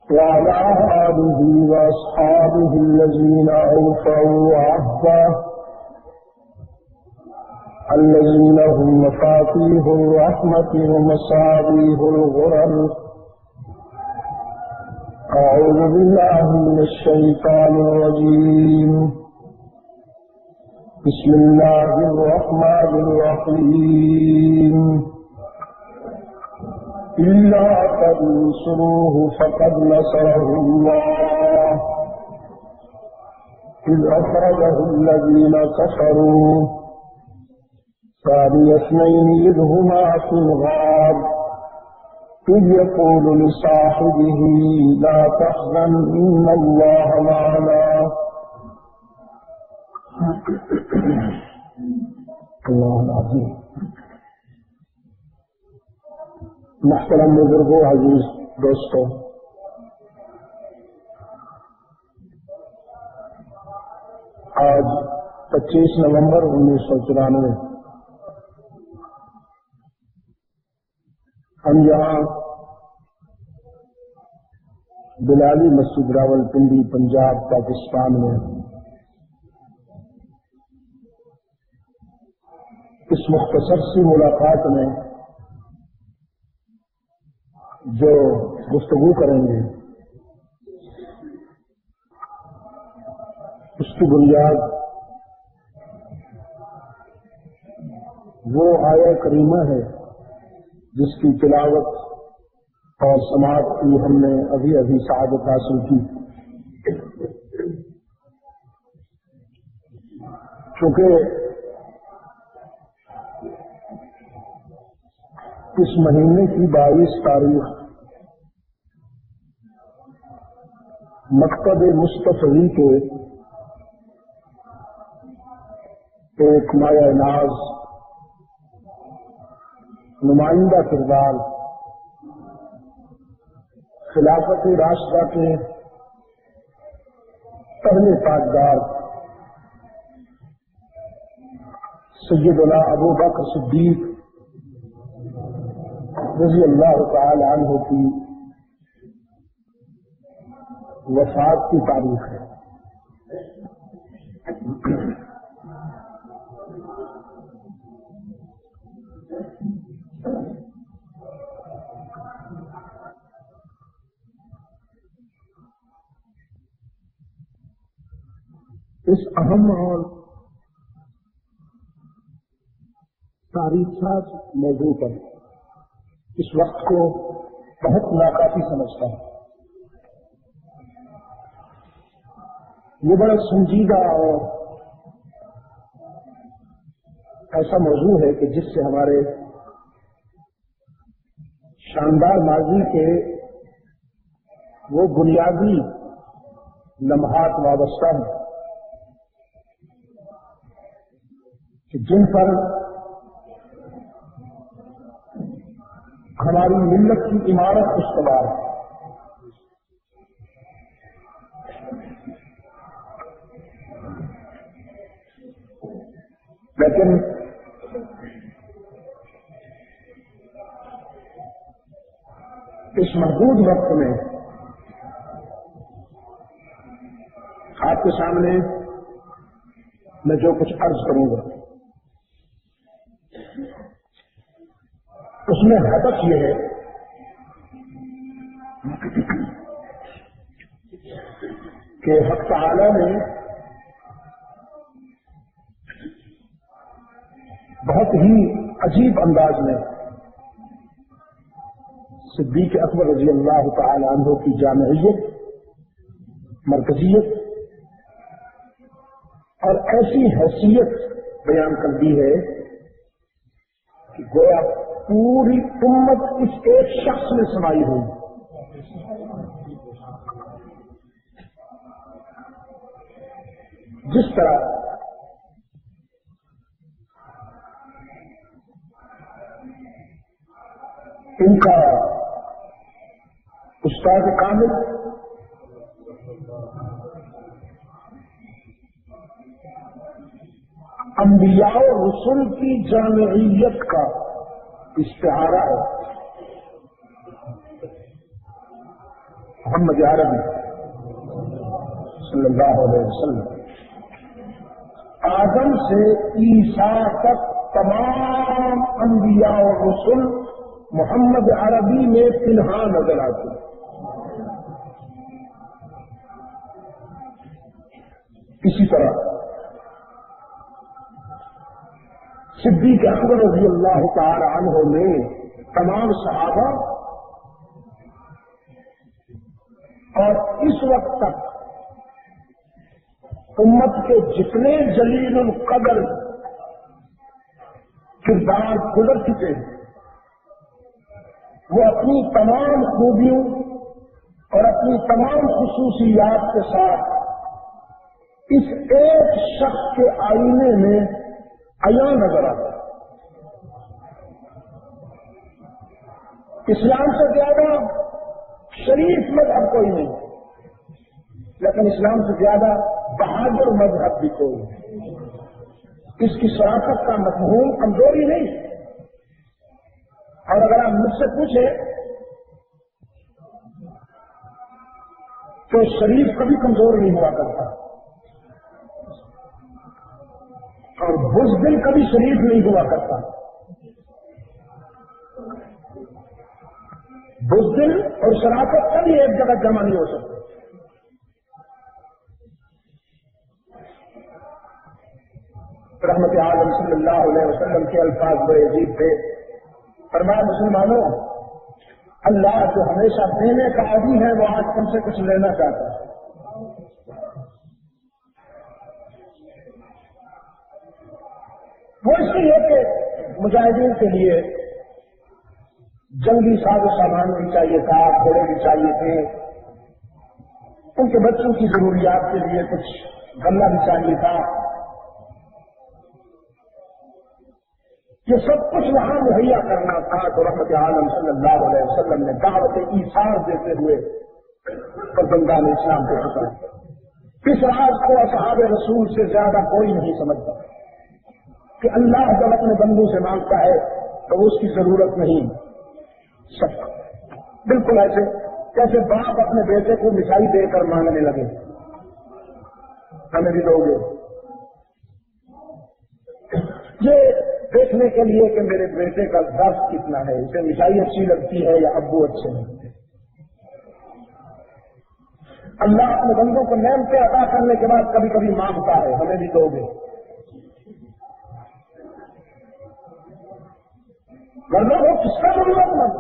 وعلى آله وأصحابه الذين أوفوا عهده الذين هم مفاتيح الرحمة ومصابيح الغرر. أعوذ بالله من الشيطان الرجيم. بسم الله الرحمن الرحيم. إلا تنصروه فقد نصره الله إذ أخرجه الذين كفروا ثاني اثنين إذ هما في الغار إذ يقول لصاحبه لا تحزن إن الله معنا. اللہ العظیم. محترم بزرگوں، عزیز دوستوں، آج 25 نومبر 1994 ہم یہاں بلالی مسجد راولپنڈی پنجاب پاکستان میں اس مختصر سی ملاقات میں جو گفتگو کریں گے اس کی بنیاد وہ آیہ کریمہ ہے جس کی تلاوت اور سماعت کی ہم نے ابھی ابھی سعادت حاصل کی. چونکہ اس مہینے کی 22 تاریخ مکتب مصطفی کے ایک مایہ ناز نمائندہ کردار خلافت راشدہ کے پہلے تاجدار سیدنا ابو بکر صدیق رضی اللہ تعالی عنہ کی وفات کی تاریخ ہے. اس اہم اور تاریخ موضوع پر اس وقت کو بہت ناکافی سمجھتا ہوں. یہ بڑا سنجیدہ اور ایسا موضوع ہے کہ جس سے ہمارے شاندار ماضی کے وہ بنیادی لمحات وابستہ ہیں کہ جن پر ہماری ملت کی عمارت استوار ہے. لیکن اس محدود وقت میں آپ کے سامنے میں جو کچھ عرض کروں گا اس میں ہدف یہ ہے کہ حق تعالی نے بہت ہی عجیب انداز میں صدیق اکبر رضی اللہ تعالی عنہ کی جامعیت، مرکزیت اور ایسی حیثیت بیان کر دی ہے کہ گویا پوری امت اس ایک شخص میں سمائی ہوئی. جس طرح ان کا استاد کامل انبیاء و رسول کی جامعیت کا استعارہ ہے، محمد عربی صلی اللہ علیہ وسلم، آدم سے عیسیٰ تک تمام انبیاء اور رسل محمد عربی میں تنہا نظر آتے ہیں۔ اسی طرح صدیق اکبر رضی اللہ تعالی عنہ نے تمام صحابہ اور اس وقت تک امت کے جتنے جلیل القدر کردار گزر چکے ہیں، وہ اپنی تمام خوبیوں اور اپنی تمام خصوصیات کے ساتھ اس ایک شخص کے آئینے میں عیاں نظر آتا ہے۔ اسلام سے زیادہ شریف مذہب کوئی نہیں، لیکن اسلام سے زیادہ بہادر مذہب بھی کوئی نہیں۔ اس کی شرافت کا مفہوم کمزوری نہیں، اور اگر آپ مجھ سے پوچھیں تو شریف کبھی کمزور نہیں ہوا کرتا، اور بزدل کبھی شریف نہیں ہوا کرتا۔ بزدل اور شرافت کبھی ایک جگہ جمع نہیں ہو سکتے۔ رحمت عالم صلی اللہ علیہ وسلم کے الفاظ بڑے عجیب تھے۔ فرمایا مسلمانوں، اللہ جو ہمیشہ دینے کا عادی ہے وہ آج تم سے کچھ لینا چاہتا ہے۔ وہ اس لیے کہ مجاہدین کے لیے جنگی ساز و سامان بھی چاہیے تھا، گھوڑے بھی چاہیے تھے، ان کے بچوں کی ضروریات کے لیے کچھ غلہ بھی چاہیے تھا۔ یہ سب کچھ وہاں مہیا کرنا تھا، تو رحمت عالم صلی اللہ علیہ وسلم نے دعوت ایثار دیتے ہوئے فرزندان اسلام کو بتایا۔ اس راز کو اصحاب رسول سے زیادہ کوئی نہیں سمجھتا کہ اللہ جب اپنے بندوں سے مانگتا ہے تو اس کی ضرورت نہیں سکتا۔ بالکل ایسے جیسے باپ اپنے بیٹے کو مٹھائی دے کر مانگنے لگے، ہمیں بھی دو گے، یہ دیکھنے کے لیے کہ میرے بیٹے کا درد کتنا ہے، اسے مٹھائی اچھی لگتی ہے یا ابو اچھے لگتے ہیں۔ اللہ اپنے بندوں کو نعمتیں عطا کرنے کے بعد کبھی کبھی مانگتا ہے، ہمیں بھی دو گے، ورنہ وہ کس کا ضرورت مند۔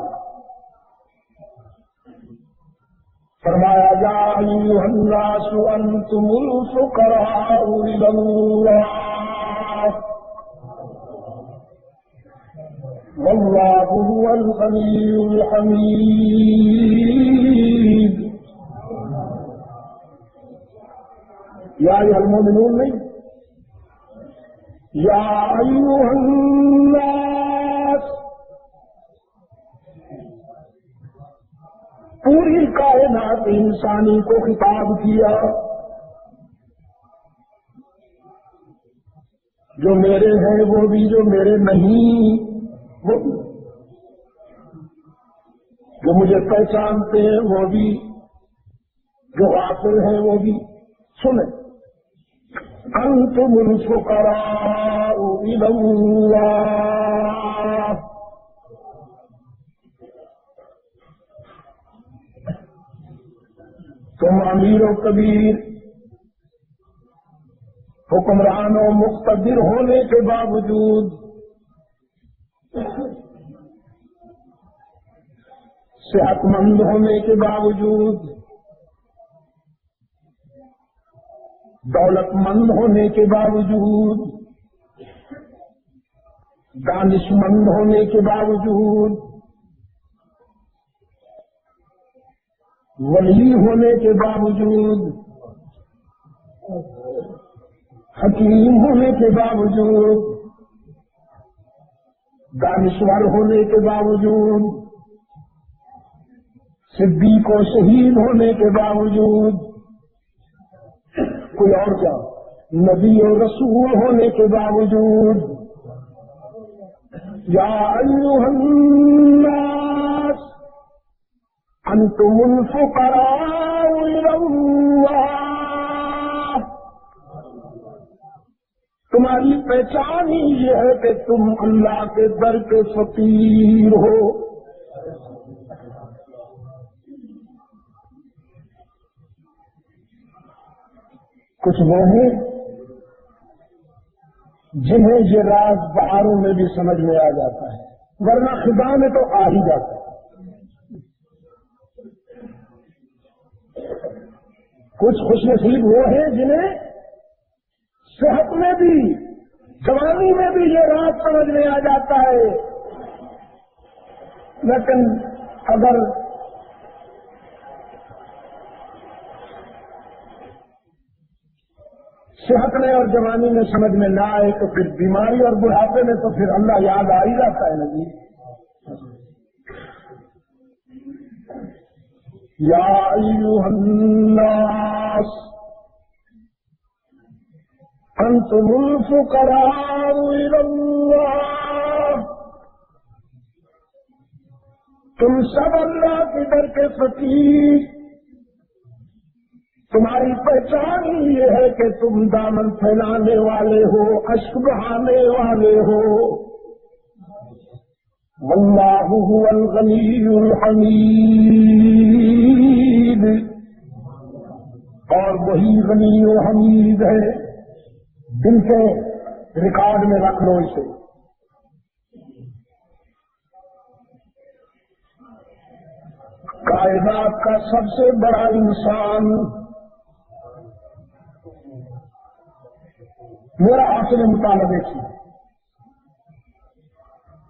فرمایا یا ایھا الناس انتم الفقراء الی اللہ واللہ هو الغنی الحمید۔ یا ایھا المؤمنون نہیں، یا ایھا الناس، پوری کائنات انسانی کو خطاب کیا، جو میرے ہیں وہ بھی، جو میرے نہیں وہ بھی، جو مجھے پہچانتے ہیں وہ بھی، جو غافل ہیں وہ بھی۔ سنیں، انتم الفقراء الی اللہ، تم امیر و کبیر، حکمران و مقتدر ہونے کے باوجود، صحت مند ہونے کے باوجود، دولت مند ہونے کے باوجود، دانش مند ہونے کے باوجود، ولی ہونے کے باوجود، حکیم ہونے کے باوجود، دانشور ہونے کے باوجود، صدیق و شہید ہونے کے باوجود، کوئی اور کیا، نبی و رسول ہونے کے باوجود، یا ایھا الناس، انتم الفقراء الی اللہ، تمہاری پہچان ہی یہ ہے کہ تم اللہ کے در کے فقیر ہو۔ کچھ وہ ہیں جنہیں یہ راز بہاروں میں بھی سمجھ میں آ جاتا ہے، ورنہ خدا میں تو آ ہی جاتا ہے۔ کچھ خوش نصیب وہ ہیں جنہیں صحت میں بھی جوانی میں بھی یہ راز سمجھ میں آ جاتا ہے، لیکن اگر صحت میں اور جوانی میں سمجھ میں نہ آئے تو پھر بیماری اور بڑھاپے میں تو پھر اللہ یاد آ ہی جاتا ہے نا جی۔ یا ایھا الناس انتم الفقراء الی اللہ، تم سب اللہ کے در کے فقیر، تمہاری پہچان ہی یہ ہے کہ تم دامن پھیلانے والے ہو، اشک بہانے والے ہو۔ واللہ هو الغنی الحمید، اور وہی غنی و حمید ہے۔ دل سے ریکارڈ میں رکھ لو اسے۔ کائنات کا سب سے بڑا انسان میرا حاصل مطالبے کی،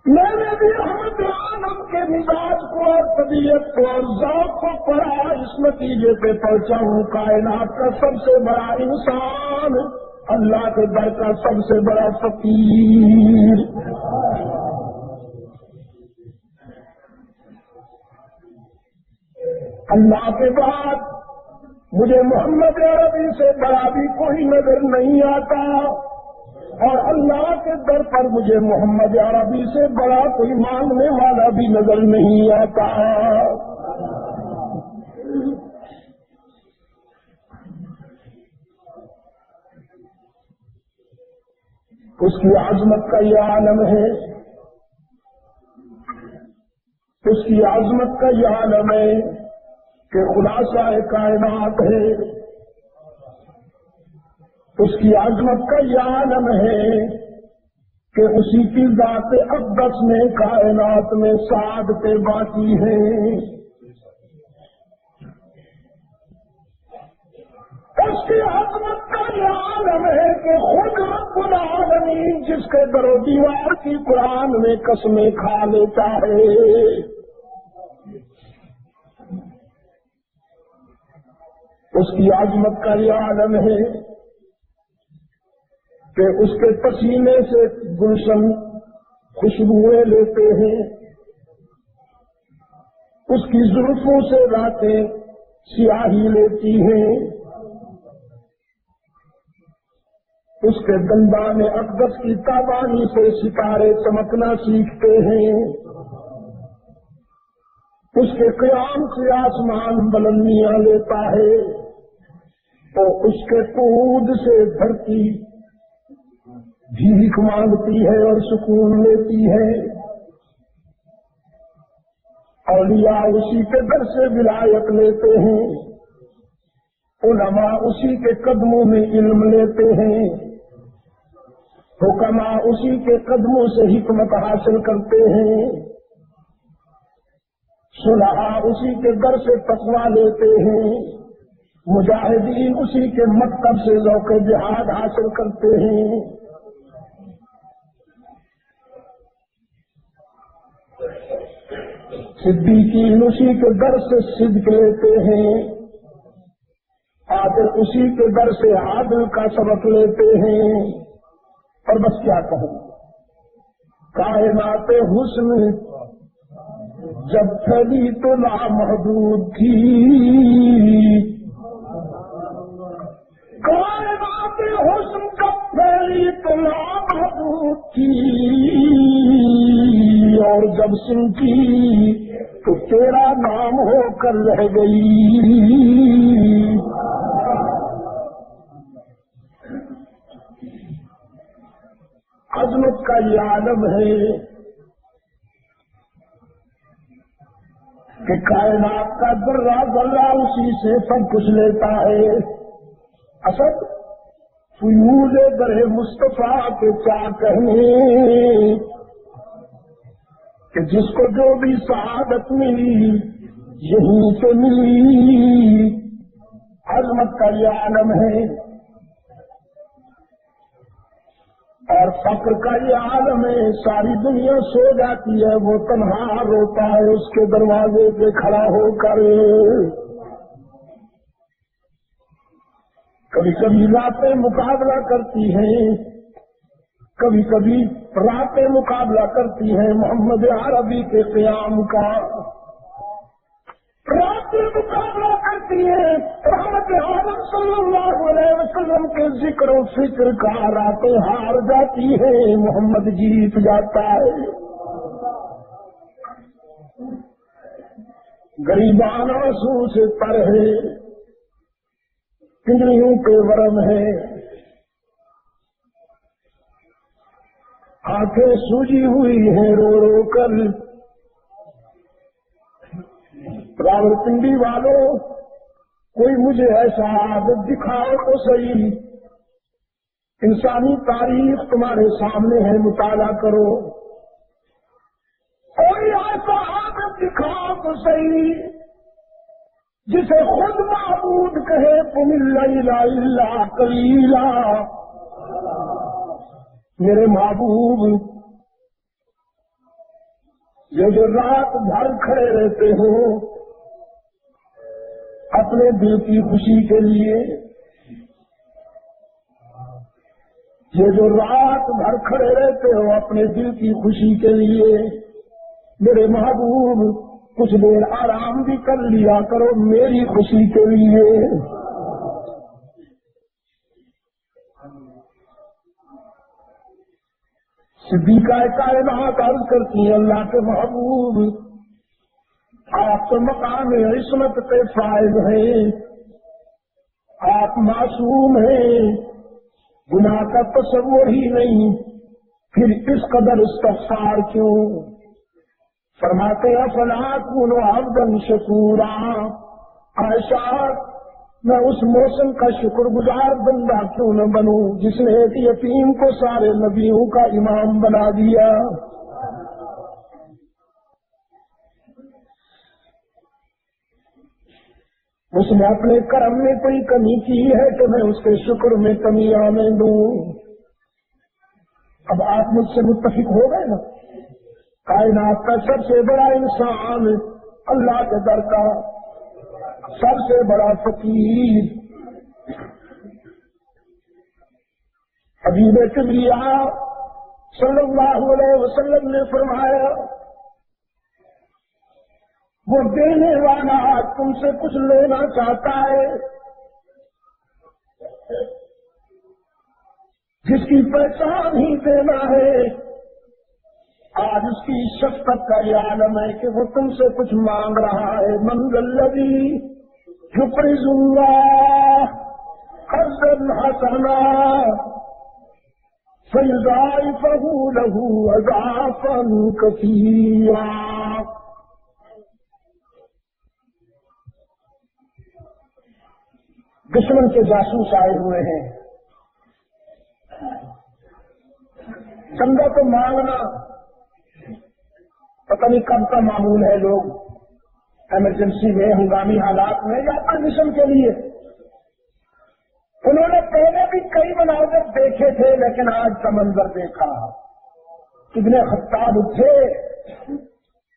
میں نے بھی احمد عالم کے مزاج کو اور طبیعت کو اور ذوق کو پڑھا، اس نتیجے پہ پہنچا ہوں کائنات کا سب سے بڑا انسان اللہ کے در کا سب سے بڑا فقیر۔ اللہ کے بعد مجھے محمد عربی سے بڑا بھی کوئی نظر نہیں آتا، اور اللہ کے در پر مجھے محمد عربی سے بڑا کوئی مانگنے والا بھی نظر نہیں آتا۔ اس کی عظمت کا یہ عالم ہے، اس کی عظمت کا یہ عالم ہے کہ خلاصہ کائنات ہے، اس کی عظمت کا یہ عالم ہے کہ اسی کی ذات اقدس میں کائنات میں سعادتیں باقی ہیں۔ اس کی عظمت کا یہ عالم ہے کہ خود رب العالمین جس کے در و دیوار کی قرآن میں قسمیں کھا لیتا ہے، اس کی عظمت کا یہ عالم ہے کہ اس کے پسینے سے گلشن خوشبوئیں لیتے ہیں، اس کی زلفوں سے راتیں سیاہی لیتی ہیں، اس کے دندان اقدس کی تابانی سے ستارے چمکنا سیکھتے ہیں، اس کے قیام سے آسمان بلندیاں لیتا ہے، تو اس کے قود سے دھرتی بھیک مانگتی ہے اور سکون لیتی ہے۔ اولیاء اسی کے در سے ولایت لیتے ہیں، علماء اسی کے قدموں میں علم لیتے ہیں، حکماء اسی کے قدموں سے حکمت حاصل کرتے ہیں، صلحاء اسی کے در سے تقویٰ لیتے ہیں، مجاہدین اسی کے مکتب سے ذوق جہاد حاصل کرتے ہیں۔ صدیقین اسی کے در سے صدق لیتے ہیں، عادل اسی کے در سے عادل کا سبق لیتے ہیں۔ اور بس کیا کہوں، کائنات حسن جب پھیلی تو لامحدود تھی، کائنات حسن جب پھیلی تو لامحدود تھی، اور جب سنتی تو تیرا نام ہو کر کر رہ گئی۔ عظمت کا یہ عالم ہے کہ کائنات کا ذرہ ذرہ اسی سے سب کچھ لیتا ہے۔ اسد فیوز در مصطفیٰ کے کیا کہنے کہ جس کو جو بھی سعادت ملی یہیں سے ملی۔ عظمت کا یہ عالم ہے اور فقر کا یہ عالم ہے۔ ساری دنیا سو جاتی ہے، وہ تنہا روتا ہے اس کے دروازے پہ کھڑا ہو کر۔ کبھی کبھی راتیں مقابلہ کرتی ہیں، کبھی کبھی راتیں مقابلہ کرتی ہیں محمد عربی کے قیام کا۔ راتیں مقابلہ کرتی ہیں رحمت عالم صلی اللہ علیہ وسلم کے ذکر و فکر کا۔ راتیں ہار جاتی ہیں، محمد جیت جاتا ہے۔ غریبان آنسو سے تر ہے، پنجریوں کے ورم ہے، آنکھیں سوجی ہوئی ہیں رو رو کر۔ راولپنڈی والوں کوئی مجھے ایسا عادت دکھاؤ تو صحیح، انسانی تاریخ تمہارے سامنے ہے، مطالعہ کرو۔ کوئی ایسا عادت دکھاؤ تو صحیح جسے خود معبود کہے قم اللیل الا قلیلا۔ میرے محبوب یہ جو رات بھر کھڑے رہتے ہو اپنے دل کی خوشی کے لیے، یہ جو رات بھر کھڑے رہتے ہو اپنے دل کی خوشی کے لیے، میرے محبوب کچھ دیر آرام بھی کر لیا کرو میری خوشی کے لیے۔ صدیقہ کائنات عرض کرتی ہیں اللہ کے محبوب آپ تو مقام عصمت پہ فائز ہیں، آپ معصوم ہیں، گناہ کا تصور ہی نہیں، پھر اس قدر استغفار کیوں؟ فرماتے ہیں فلا کونوا عبدا شکورا، عائشہ میں اس موسم کا شکر گزار بندہ کیوں نہ بنوں جس نے ایک یتیم کو سارے نبیوں کا امام بنا دیا۔ اس نے اپنے کرم میں کوئی کمی کی ہے کہ میں اس کے شکر میں کمی آنے دوں؟ اب آپ مجھ سے متفق ہو گئے نا، کائنات کا سب سے بڑا انسان اللہ کے در کا سب سے بڑا فقیر حبیب کبریا صلی اللہ علیہ وسلم نے فرمایا وہ دینے والا تم سے کچھ لینا چاہتا ہے، جس کی پہچان ہی دینا ہے، آج اس کی شفقت کا یہ عالم ہے کہ وہ تم سے کچھ مانگ رہا ہے۔ من الذی یقرض اللہ قرضا حسنا فیضاعفہ لہ اضعافا کثیرا۔ دشمن کے جاسوس آئے ہوئے ہیں، چندہ تو مانگنا پتہ نہیں کب کا معمول ہے، لوگ ایمرجنسی میں ہنگامی حالات میں یا پرمیشن کے لیے۔ انہوں نے پہلے بھی کئی مناظر دیکھے تھے لیکن آج کا منظر دیکھا، ابن خطاب اٹھے،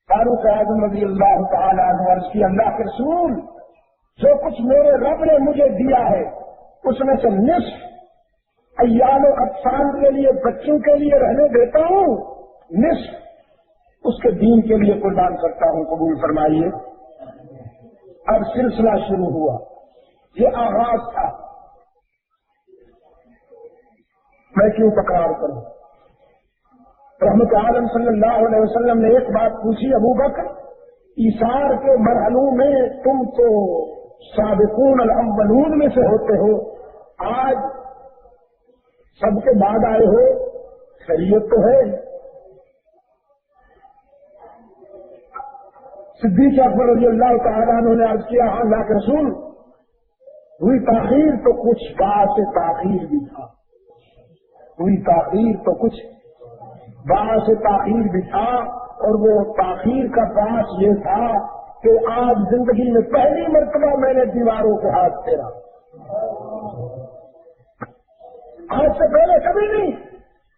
فاروق اعظم رضی اللہ تعالیٰ عنہ عرض کی اللہ کے رسول جو کچھ میرے رب نے مجھے دیا ہے اس میں سے نصف عیال و اطفال کے لیے بچوں کے لیے رہنے دیتا ہوں، نصف اس کے دین کے لیے قربان کرتا ہوں، قبول فرمائیے۔ اب سلسلہ شروع ہوا، یہ آغاز تھا، میں کیوں تکرار کروں؟ رحمت عالم صلی اللہ علیہ وسلم نے ایک بات پوچھی، ابو بکر ایثار کے مرحلوں میں تم تو سابقون الاولون میں سے ہوتے ہو، آج سب کے بعد آئے ہو، خیریت تو ہے؟ صدیق اکبر رضی اللہ تعالیٰ عنہ نے عرض کیا، اللہ کے رسول، ہوئی تاخیر تو کچھ باعث تاخیر بھی تھا، ہوئی تاخیر تو کچھ باعث تاخیر بھی تھا، اور وہ تاخیر کا باعث یہ تھا کہ آج زندگی میں پہلی مرتبہ میں نے دیواروں کے ہاتھ پھیرا، آج سے پہلے کبھی نہیں،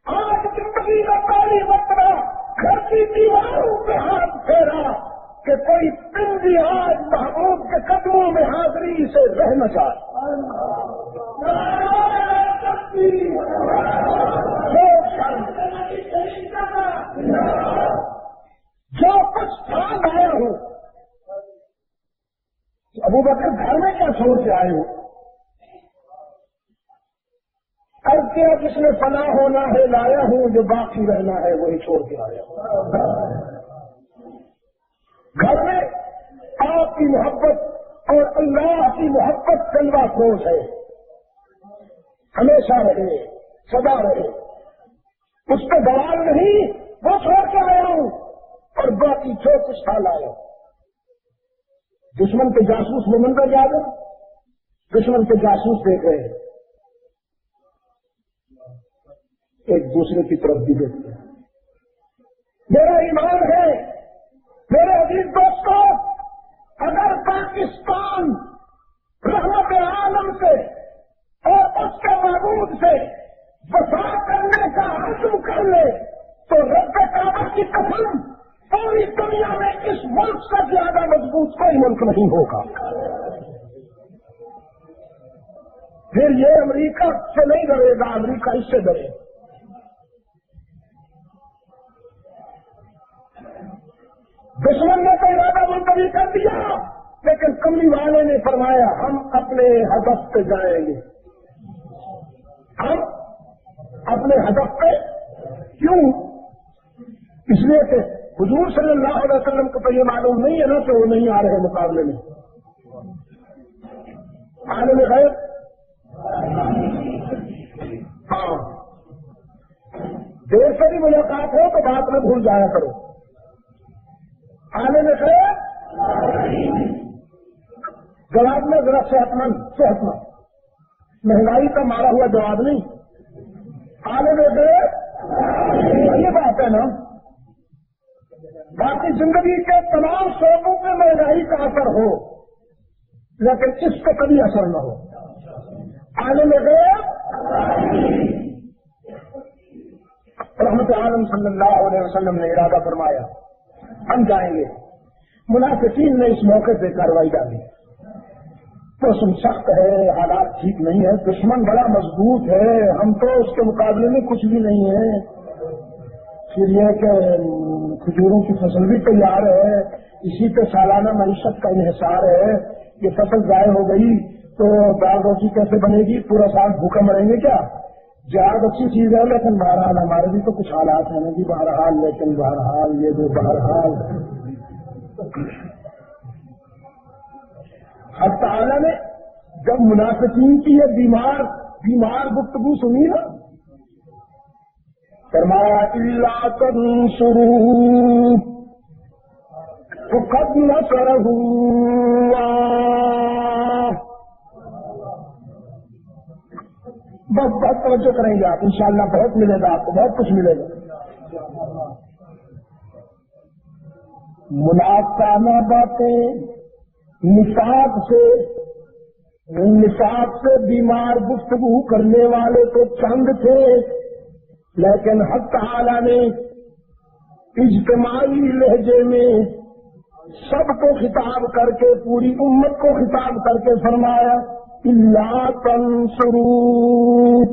آج زندگی میں پہلی مرتبہ گھر کی دیواروں پہ ہاتھ پھیرا کہ کوئی پنڈی آج محبوب کے قدموں میں حاضری سے رہ نہ جائے۔ جو کچھ تھا لایا ہوں، ابو بکر گھر میں کیا چھوڑ کے آئے ہو؟ اب کیا جس نے فنا ہونا ہے لایا ہوں، جو باقی رہنا ہے وہی چھوڑ کے آیا ہوں۔ گھر میں آپ کی محبت اور اللہ کی محبت جلوہ افروز ہے، ہمیشہ رہے، سدا رہے، اس پہ بوال نہیں، وہ چھوڑ کے آیا ہوں، اور باقی جو کچھ تھا لایا ہوں۔ دشمن کے جاسوس وہ منظر یاد ہے، دشمن کے جاسوس دیکھ رہے ہیں، ایک دوسرے کی طرف بھی دیکھتے ہیں۔ میرا ایمان ہے میرے عزیز دوستوں، اگر پاکستان رحمت عالم سے اور اس کے معبود سے وفا کرنے کا عزم کر لے تو رب کعبہ کی قسم پوری دنیا میں اس ملک سے زیادہ مضبوط کوئی ملک نہیں ہوگا۔ پھر یہ امریکہ سے نہیں ڈرے گا، امریکہ اس سے ڈرے گا۔ دشمن نے تو ارادہ ملتوی کر دیا، لیکن کملی والے نے فرمایا ہم اپنے ہدف پہ جائیں گے، ہم اپنے ہدف پہ۔ کیوں؟ اس لیے کہ حضور صلی اللہ علیہ وسلم کو تو یہ معلوم نہیں ہے نا کہ وہ نہیں آ رہے مقابلے میں، عالم غیب۔ ہاں، دیر سے بھی ملاقات ہو تو بات میں بھول جایا کرو، عالم غیب جواب میں ذرا صحت مند، مہنگائی کا مارا ہوا جواب نہیں، عالم غیب یہ بات ہے نا۔ باقی زندگی کے تمام شعبوں میں مہنگائی کا اثر ہو، لیکن اس پہ کبھی اثر نہ ہو، عالم غیب۔ رحمت عالم صلی اللہ علیہ وسلم نے ارادہ فرمایا ہم جائیں گے۔ منافقین نے اس موقع سے کارروائی ڈالی، موسم سخت ہے، حالات ٹھیک نہیں ہے، دشمن بڑا مضبوط ہے، ہم تو اس کے مقابلے میں کچھ بھی نہیں ہے۔ پھر یہ کہ کھجوروں کی فصل بھی تیار ہے، اسی پہ سالانہ معیشت کا انحصار ہے، یہ فصل ضائع ہو گئی تو دال روٹی کیسے بنے گی؟ پورا سال بھوکا مریں گے کیا؟ جہاد اچھی چیز ہے، لیکن بہرحال ہمارے بھی تو کچھ حالات ہیں نا جی، بہرحال لیکن بہرحال یہ جو بہرحال حق تعالیٰ نے جب منافقین کی یہ بیمار گفتگو سنی نا، فرمایا الا تنصروہ فقد نصرہ اللہ۔ بہت توجہ کریں گے آپ، انشاءاللہ بہت ملے گا، آپ کو بہت کچھ ملے گا۔ منافقانہ باتیں، نفاق سے بیمار گفتگو کرنے والے تو چند تھے، لیکن حق تعالی نے اجتماعی لہجے میں سب کو خطاب کر کے، پوری امت کو خطاب کر کے فرمایا الا تنصروہ۔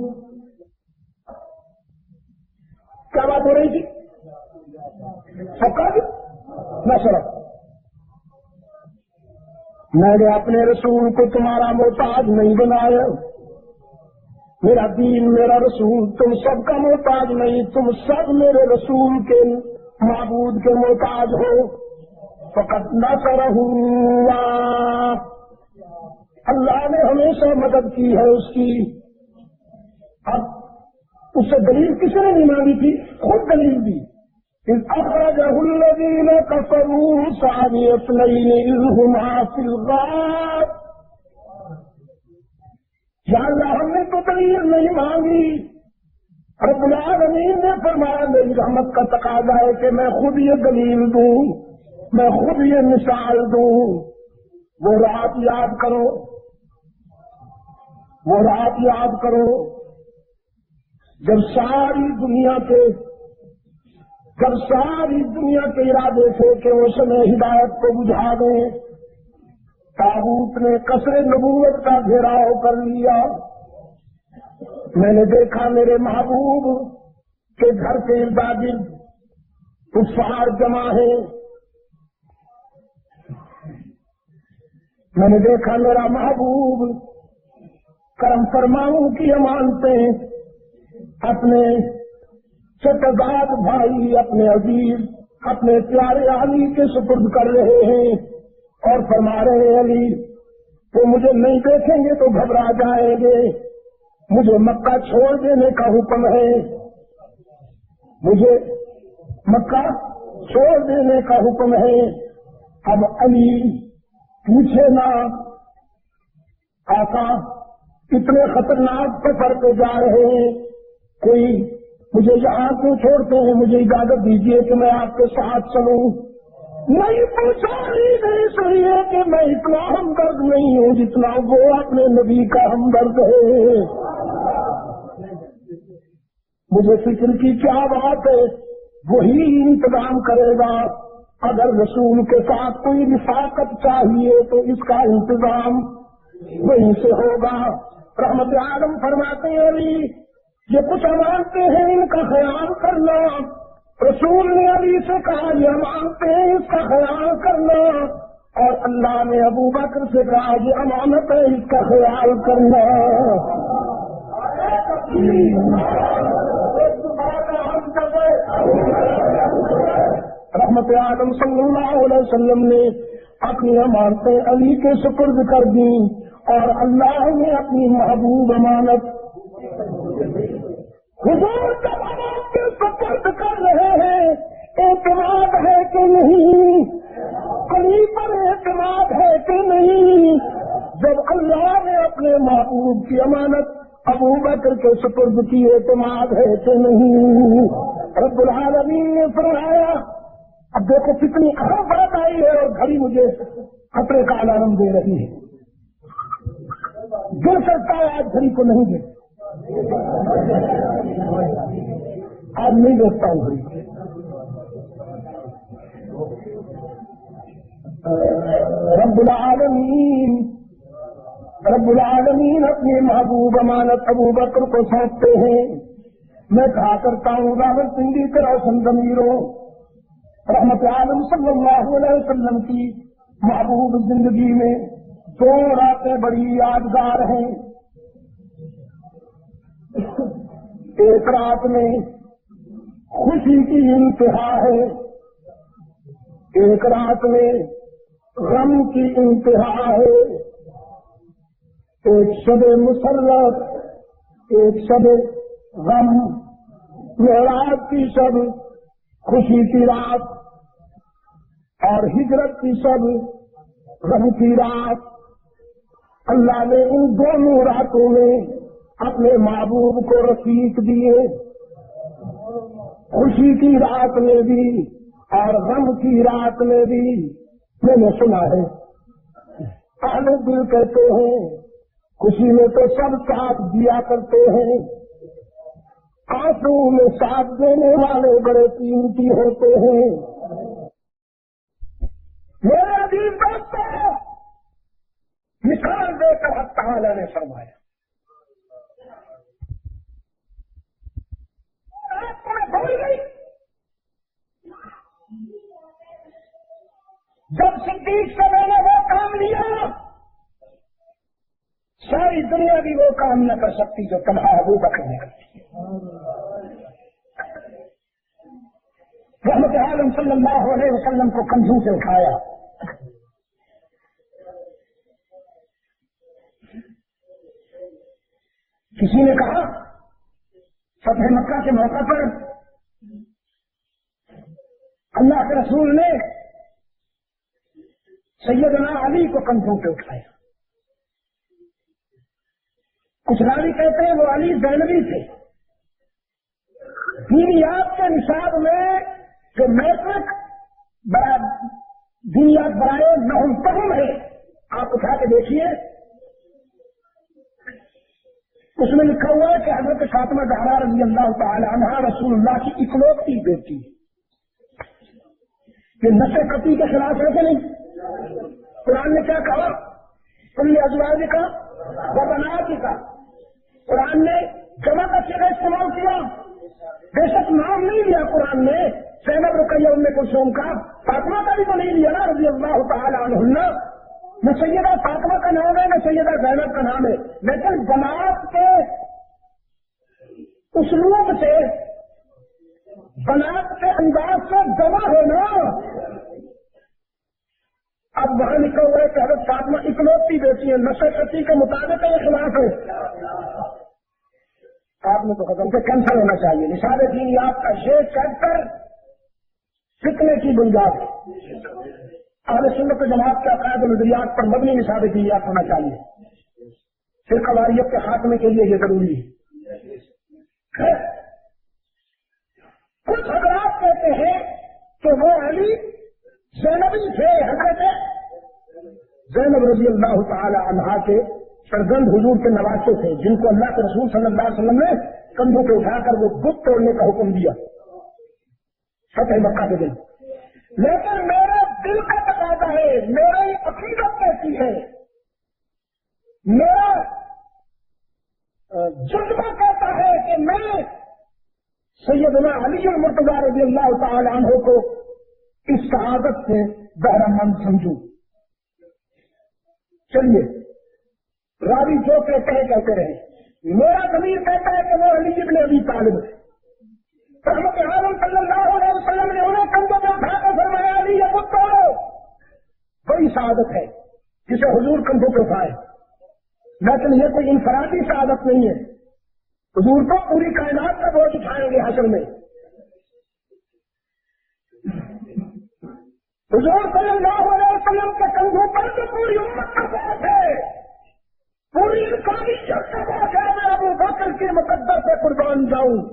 کیا بات ہو رہی تھی؟ فقد نصرہ، میں نے اپنے رسول کو تمہارا محتاج نہیں بنایا، میرا دین میرا رسول تم سب کا محتاج نہیں، تم سب میرے رسول کے معبود کے محتاج ہو۔ فقد نصرہ اللہ، اللہ نے ہمیشہ مدد کی ہے اس کی۔ اب اس سے دلیل کس نے نہیں مانگی تھی؟ خود دلیل دی۔ اذ اخرجہ الذین کفروا ثانی اثنین اذ ہما فی الغار، یا اللہ ہم نے تو دلیل نہیں مانگی، رب العالمین نے فرمایا میری رحمت کا تقاضا ہے کہ میں خود یہ دلیل دوں، میں خود یہ مثال دوں۔ وہ رات یاد کرو، وہ رات یاد کرو جب ساری دنیا کے ارادے تھے کہ اس نے ہدایت کو بجھا دیں، تاغوت نے قصر نبوت کا گھیراؤ کر لیا۔ میں نے دیکھا میرے محبوب کے گھر کے ارد گرد کفار جمع ہیں، میں نے دیکھا میرا محبوب کرم فرماؤں کی امانتیں اپنے چچزاد بھائی، اپنے عزیز، اپنے پیارے علی کے سپرد کر رہے ہیں اور فرما رہے ہیں علی وہ مجھے نہیں دیکھیں گے تو گھبرا جائیں گے، مجھے مکہ چھوڑ دینے کا حکم ہے، مجھے مکہ چھوڑ دینے کا حکم ہے۔ اب علی پوچھے نا آقا اتنے خطرناک سفر پہ جا رہے ہیں، کوئی مجھے یہاں کیوں چھوڑتے ہیں؟ مجھے اجازت دیجیے کہ میں آپ کے ساتھ چلوں۔ نہیں پوچھا نہیں صحیح ہے کہ میں اتنا ہمدرد نہیں ہوں جتنا وہ اپنے نبی کا ہمدرد ہے۔ مجھے فکر کی کیا بات ہے، وہی انتظام کرے گا۔ اگر رسول کے ساتھ کوئی رفاقت چاہیے تو اس کا انتظام وہیں سے ہوگا۔ رحمت عالم فرماتے ہیں علی یہ کچھ امانتے ہیں ان کا خیال کرنا، رسول نے علی سے کہا یہ امانتے ہیں اس کا خیال کرنا، اور اللہ نے ابو بکر سے کہا یہ امانت ہے اس کا خیال کرنا۔ رحمت عالم صلی اللہ علیہ وسلم نے اپنی امانتیں علی کے سپرد کر دی اور اللہ نے اپنی محبوب امانت حضور جب امانت کے سپرد کر رہے ہیں، اعتماد ہے کہ نہیں؟ علی پر اعتماد ہے کہ نہیں؟ جب اللہ نے اپنے محبوب کی امانت ابو بکر کے سپرد کی، اعتماد ہے کہ نہیں؟ رب العالمین نے فرمایا اب دیکھو کتنی اہم بات آئی ہے اور گھڑی مجھے خطرے کا الارم دے رہی ہے۔ گر سکتا ہے آج گھڑی کو نہیں دے، آج نہیں دیکھتا ہوں گھڑی۔ رب العالمین اپنی محبوب امانت ابو بکر کو سونپتے ہیں۔ میں کہا کرتا ہوں راول پنڈی کے روشن ضمیروں، رحمت عالم صلی اللہ علیہ وسلم کی محبوب زندگی میں دو راتیں بڑی یادگار ہیں۔ ایک رات میں خوشی کی انتہا ہے، ایک رات میں غم کی انتہا ہے، ایک شب مسرت ایک شب غم، معراج کی شب خوشی کی رات اور ہجرت کی شب غم کی رات۔ اللہ نے ان دونوں راتوں میں اپنے محبوب کو رفیق دیے، خوشی کی رات میں بھی اور غم کی رات میں بھی۔ میں نے سنا ہے اہل دل کہتے ہیں خوشی میں تو سب ساتھ دیا کرتے ہیں، آنسو میں ساتھ دینے والے بڑے قیمتی ہوتے ہیں۔ میرے عزیز دوستوں، مثال دے کر حق تعالی نے فرمایا تمہیں بھول گئی جب صدیق سے میں نے وہ کام لیا، ساری دنیا بھی وہ کام نہ کر سکتی جو تنہا ابو بکر نے کر دی۔ رحمت عالم صلی اللہ علیہ وسلم کو کندھوں سے اٹھایا. کسی نے کہا فتح مکہ کے موقع پر اللہ کے رسول نے سیدنا علی کو کندھوں پہ اٹھایا. کچھ راوی کہتے ہیں وہ علی زینبی تھے. دینیات کے نصاب میں جو میٹرک دینیات برائے نہم تہم ہے, آپ اٹھا کے دیکھیے, اس میں لکھا ہوا ہے کہ حضرت فاطمہ زہرا رضی اللہ تعالی عنہا رسول اللہ کی اکلوتی بیٹی. یہ نشے قطعی کے خلاف ہے کہ نہیں؟ قرآن نے کیا کہا؟ کل ازواج کا و بنات کا. قرآن نے جمع کا صیغہ استعمال کیا. بے شک نام نہیں لیا قرآن نے زینب رقیہ ام کلثوم کا, فاطمہ کا بھی تو نہیں لیا نا رضی اللہ تعالی عنہن. نہ سیدہ فاطمہ کا نام ہے نہ سیدہ زینب کا نام ہے, لیکن بنات کے اسلوب سے, بنات کے انداز سے جمع ہے نا. اب وہاں لکھا ہوا ہے کہ حضرت فاطمہ اکلوتی بیٹی ہے, نشے قطعی کے مطابق یہ خلاف ہے. آپ نے تو ختم سے کینسل ہونا چاہیے. نصاب دینیات کا یہ چیپٹر سیکھنے کی بنیاد ہے. اہل سنت و جماعت کے عقائد و نظریات پر مبنی نصاب دینیات ہونا چاہیے. فرقہ واریت کے خاتمے کے لیے یہ ضروری ہے. کچھ حضرات کہتے ہیں کہ وہ علی زینبی تھے, حضرت زینب رضی اللہ تعالی عنہا کے فرزند حضور کے نواسے تھے, جن کو اللہ کے رسول صلی اللہ علیہ وسلم نے کندھوں پہ اٹھا کر وہ بت توڑنے کا حکم دیا فتح مکہ کے دن. لیکن میرے دل کا تقاضا ہے, میری عقیدت کہتی ہے, میرا جذبہ کہتا ہے کہ میں سیدنا علی المرتضیٰ رضی اللہ تعالی عنہ کو اس شہادت سے بہرہ مند سمجھوں. چلیے راوی جو کہتے ہیں کہتے رہے, میرا ضمیر کہتا ہے کہ وہ علی ابن ابی طالب ہے. رحمت عالم صلی اللہ علیہ وسلم نے انہیں کندھوں پہ اٹھا کر فرمایا علی یہ خود توڑو. بڑی شہادت ہے جسے حضور کندھوں پہ اٹھائے, لیکن یہ کوئی انفرادی شہادت نہیں ہے. حضور کو پوری کائنات کا بوجھ اٹھائیں گے حشر میں. حضور صلی اللہ علیہ وسلم کے کندھوں پر تو پوری امت کا بوجھ ہے, پوری انسانیت کا بوجھ ہے. میں ابو بکر کی مقدس سے قربان جاؤں.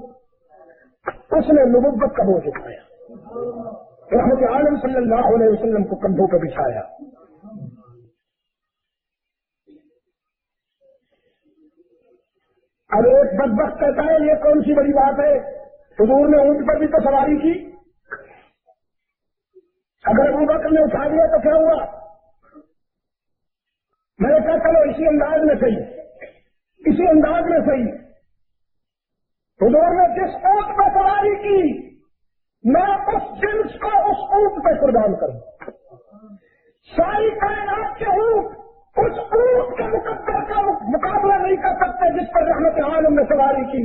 اس نے نبوت کا بوجھ اٹھایا, رحمت عالم صلی اللہ علیہ وسلم کو کندھوں پہ بچھایا. اب ایک بدبخت کہتا ہے یہ کون سی بڑی بات ہے, حضور نے اونٹ پر بھی تو سواری کی, اگر ابو بکر نے اٹھا دیا تو کیا ہوا؟ میں نے کہا چلو اسی انداز میں صحیح, اسی انداز میں صحیح. حضور نے جس اونٹ پہ سواری کی میں اس جنس کو اس اونٹ پہ قربان کروں. ساری کائنات کے اونٹ اس اونٹ کے مقدر کا مقابلہ نہیں کر سکتے جس پر رحمت عالم نے سواری کی,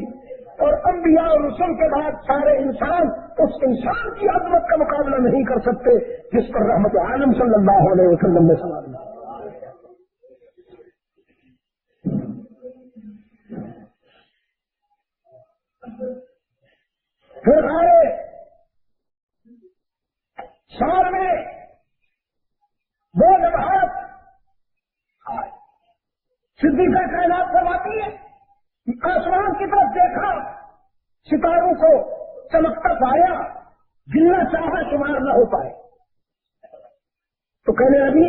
اور انبیاء اور رسول کے بعد سارے انسان اس انسان کی عظمت کا مقابلہ نہیں کر سکتے جس پر رحمت عالم صلی اللہ علیہ وسلم نے سواری کی. پھر آئے سال میں وہ لمحات صدیقہ کائنات فرماتی ہے, آسمان کی طرف دیکھا, ستاروں کو چمکتا پایا, گننا چاہا شمار نہ ہو پائے. تو کہنے لگی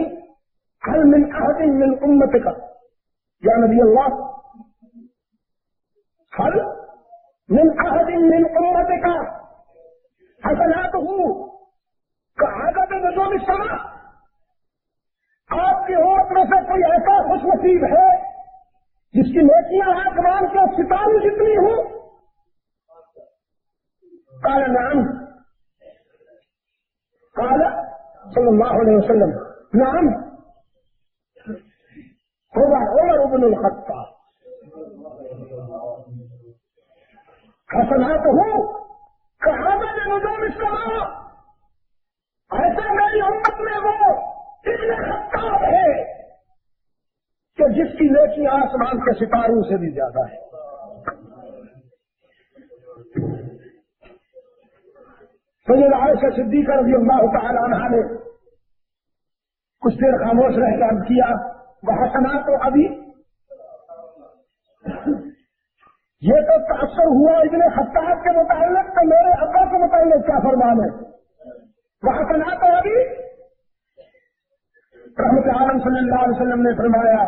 حل من احد من امت کا, یا نبی اللہ حل من احد من امت کا حسنات ہوں کا عادت نجوم السماء. آپ کی امت میں سے کوئی ایسا خوش نصیب ہے جس کی نیکیاں آسمان کے ستاروں جتنی ہوں؟ قال نعم. قال صلی اللہ علیہ وسلم نعم هو عمر بن الخطاب. حسناته كعدد نجوم السماء. جس کی نیکیاں آسمان کے ستاروں سے بھی زیادہ ہے. سیدہ عائشہ صدیقہ رضی اللہ تعالی عنہا نے کچھ دیر خاموش رہ کر کیا وحسنا تو ابھی یہ تو تاثر ہوا ابن خطاب کے متعلق تو میرے ابا کے متعلق کیا فرمان ہے. وحسنا تو ابھی رحمت عالم صلی اللہ علیہ وسلم نے فرمایا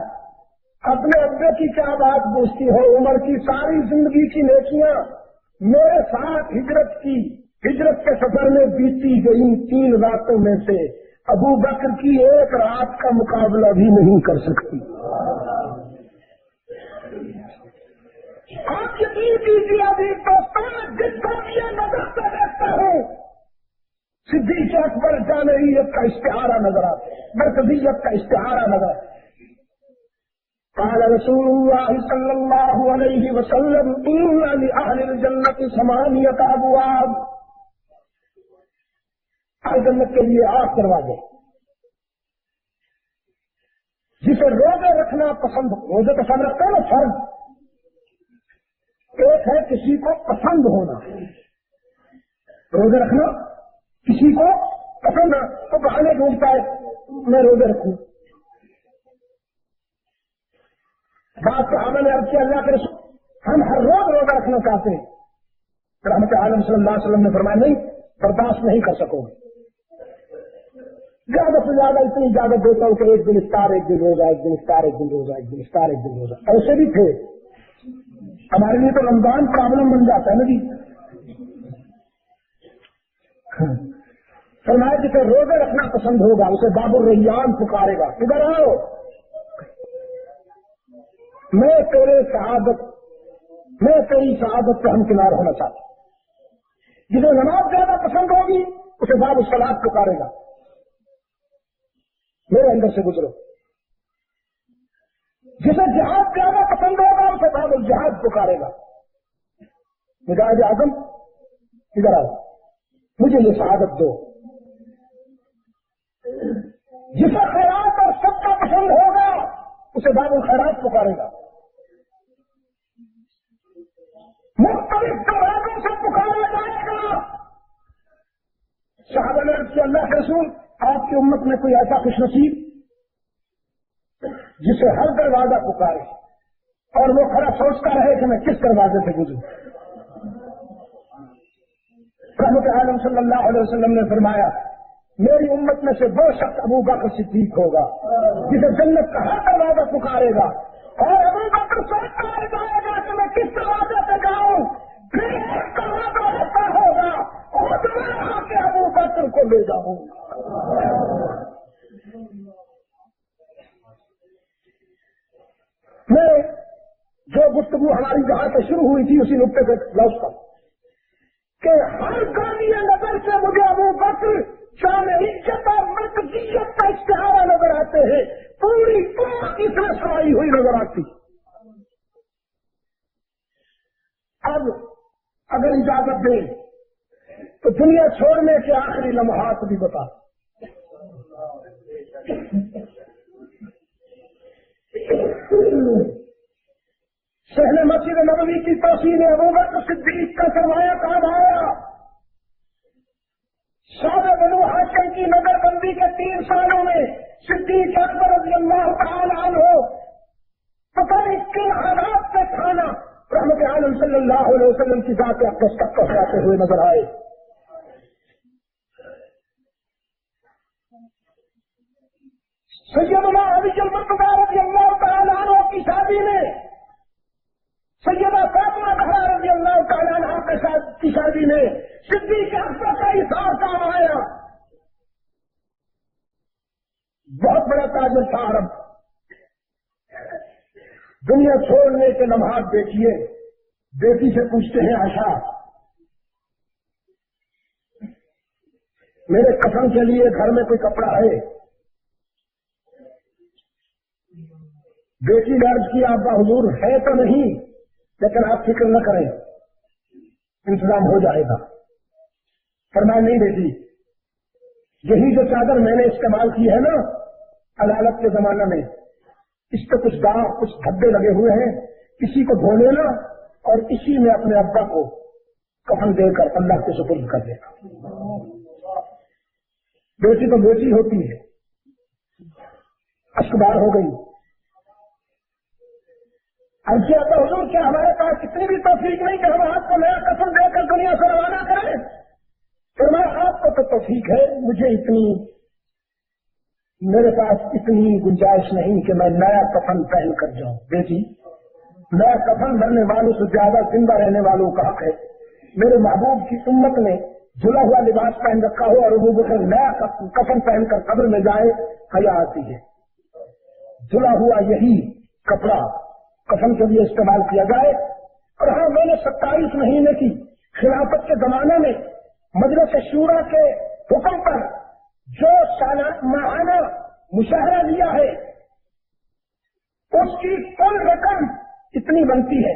اپنے ابے کی کیا بات پوچھتی ہو، عمر کی ساری زندگی کی نیکیاں میرے ساتھ ہجرت کے سفر میں بیتی گئی 3 راتوں میں سے ابو بکر کی ایک رات کا مقابلہ بھی نہیں کر سکتی. آپ یقین کیجیے ابھی دوستوں جس کو یہ نظر سے دیکھتا ہوں صدیق اکبر جامعیت کا اشتہارہ نظر آتا ہے، مرکزیت کا اشتہارہ نظر آتا ہے. قال رسول اللہ صلی اللہ علیہ وسلم ان لأہل الجنت 8 ابواب. اہل جنت کے لیے 8 دروازے. جسے روزے رکھنا پسند، روزے پسند رکھتے ہیں نا فرض. ایک ہے کسی کو پسند ہونا، روزے رکھنا کسی کو پسند ہے تو بہانے ڈھونڈتا ہے میں روزے رکھوں. بات صحابہ نے عرض کیا اللہ کے رسول ہم ہر روز روزہ رکھنا چاہتے ہیں. رحمت عالم صلی اللہ علیہ وسلم نے فرمایا نہیں، برداشت نہیں کر سکو گے. زیادہ سے زیادہ اتنی اجازت دیتا ہوں کہ ایک دن افطار، ایک دن روزہ، ایک دن افطار، ایک دن روزہ، ایک دن افطار، ایک دن روزہ. ایسے بھی تھے. ہمارے لیے تو رمضان پرابلم بن جاتا ہے نا جی. فرمایا جسے روزے رکھنا پسند ہوگا اسے باب الریان پکارے گا، ادھر آؤ میں تیری سعادت سے ہمکنار ہونا چاہتا ہوں. جسے نماز زیادہ پسند ہوگی اسے باب الصلاۃ پکارے گا، میرے اندر سے گزرو. جسے جہاد زیادہ پسند ہوگا اسے باب الجہاد پکارے گا. مجاہد اعظم ادھر آؤ مجھے یہ سعادت دو. جسے خیرات اور سب کا پسند ہوگا اسے باب الخیرات پکارے گا. مختلف دروازوں سے پکارا جائے گا. صحابہ نے عرض کیا اللہ کے رسول آپ کی امت میں کوئی ایسا خوش نصیب جسے ہر دروازہ پکارے اور وہ کھڑا سوچتا رہے کہ میں کس دروازے سے گزروں. رحمت عالم صلی اللہ علیہ وسلم نے فرمایا میری امت میں سے وہ شخص ابو بکر صدیق ہوگا جسے جنت کا ہر دروازہ پکارے گا اور ابو بکر سوچتا رہ جائے گا کہ میں کس دروازے سے جاؤں. پھر ایک دروازہ ایسا ہوگا اور میں آ کے ابو بکر کو لے جاؤں. میں جو گفتگو ہماری جہاں سے شروع ہوئی تھی اسی نقطے سے لوٹتا ہوں کہ ہر گامی نظر سے مجھے ابو بکر شان عزت اور مرکزیت کا اشتہارہ نظر آتے ہیں. پوری اس میں سمائی ہوئی نظر آتی. اب اگر اجازت دیں تو دنیا چھوڑنے کے آخری لمحات بھی بتا. شہر مسجد نبوی کی توسیع ابو بکر صدیق کا سرمایہ کام آیا. شاہ بنو ہاشم کی نظر بندی کے 3 سالوں میں صدیق اکبر رضی اللہ تعالی عنہ پتہ نہیں کن حالات سے کھانا رحمت عالم صلی اللہ علیہ وسلم کی ذات اقدس تک پہنچاتے ہوئے نظر آئے. سیدنا علی المرتضیٰ رضی اللہ تعالی عنہ کی شادی میں سیدہ فاطمہ زہرا رضی اللہ تعالی عنہ کی شادی میں صدیق اکبر کا اظہار کام آیا. بہت بڑا تاجر تھا عرب. دنیا چھوڑنے کے لمحات دیکھیے. بیٹی سے پوچھتے ہیں عائشہ میرے کفن کے لیے گھر میں کوئی کپڑا ہے؟ بیٹی نے عرض کیا ابا حضور ہے تو نہیں لیکن آپ فکر نہ کریں انتظام ہو جائے گا. فرمایا نہیں بیٹی یہی جو چادر میں نے استعمال کی ہے نا عدالت کے زمانہ میں اس پہ کچھ داغ کچھ دھبے لگے ہوئے ہیں، اسی کو دھو لینا اور اسی میں اپنے ابا کو کفن دے کر اللہ کے سپرد کر دینا۔ بیٹی تو بیٹی ہوتی ہے، اشکبار ہو گئی۔ اب کیا تو حضور کیا ہمارے پاس اتنی بھی توفیق نہیں کہ ہم آپ کو نیا کفن دے کر دنیا سے روانہ کریں؟ پھر میں آپ کو تو توفیق ہے، مجھے اتنی میرے پاس اتنی گنجائش نہیں کہ میں نیا کفن پہن کر جاؤں۔ بیٹی، نیا کفن بھرنے والوں سے زیادہ زندہ رہنے والوں کا حق ہے۔ میرے محبوب کی امت نے جلا ہوا لباس پہن رکھا ہو اور ابو بکر نیا کفن پہن کر قبر میں جائے، حیا آتی ہے۔ جلا ہوا یہی کپڑا کفن کے لیے استعمال کیا جائے۔ اور ہاں، میں نے 27 مہینے کی خلافت کے زمانے میں مجلس شورا کے حکم پر جو ماہانہ مشاہرہ لیا ہے اس کی کل رقم اتنی بنتی ہے۔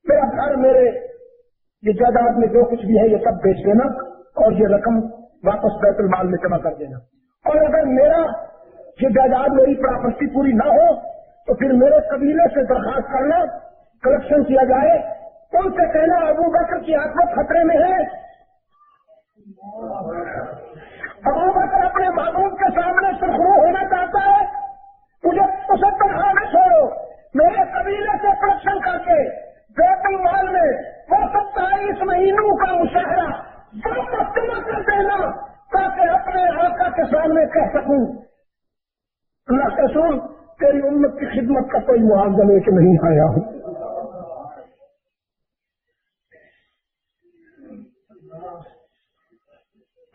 میرا گھر، میرے یہ جائیداد میں جو کچھ بھی ہے یہ سب بیچ دینا اور یہ رقم واپس بیت المال میں جمع کر دینا۔ اور اگر میرا یہ جائیداد میری پراپرٹی پوری نہ ہو تو پھر میرے قبیلے سے درخواست کرنا، کلیکشن کیا جائے، ان سے کہنا ابو بکر کی عاقبت خطرے میں ہے۔ ابو بکر اپنے محبوب کے سامنے سرخرو ہونا چاہتا ہے، مجھے اسے تنہا نہ چھوڑو، میرے قبیلے سے کلیکشن کر کے بیت المال میں وہ 27 مہینوں کا مشاہرہ واپس جمع کر دینا تاکہ اپنے آقا کے سامنے کہہ سکوں اللہ کے رسول تیری امت کی خدمت کا کوئی معاوضہ لے کے نہیں آیا ہوں۔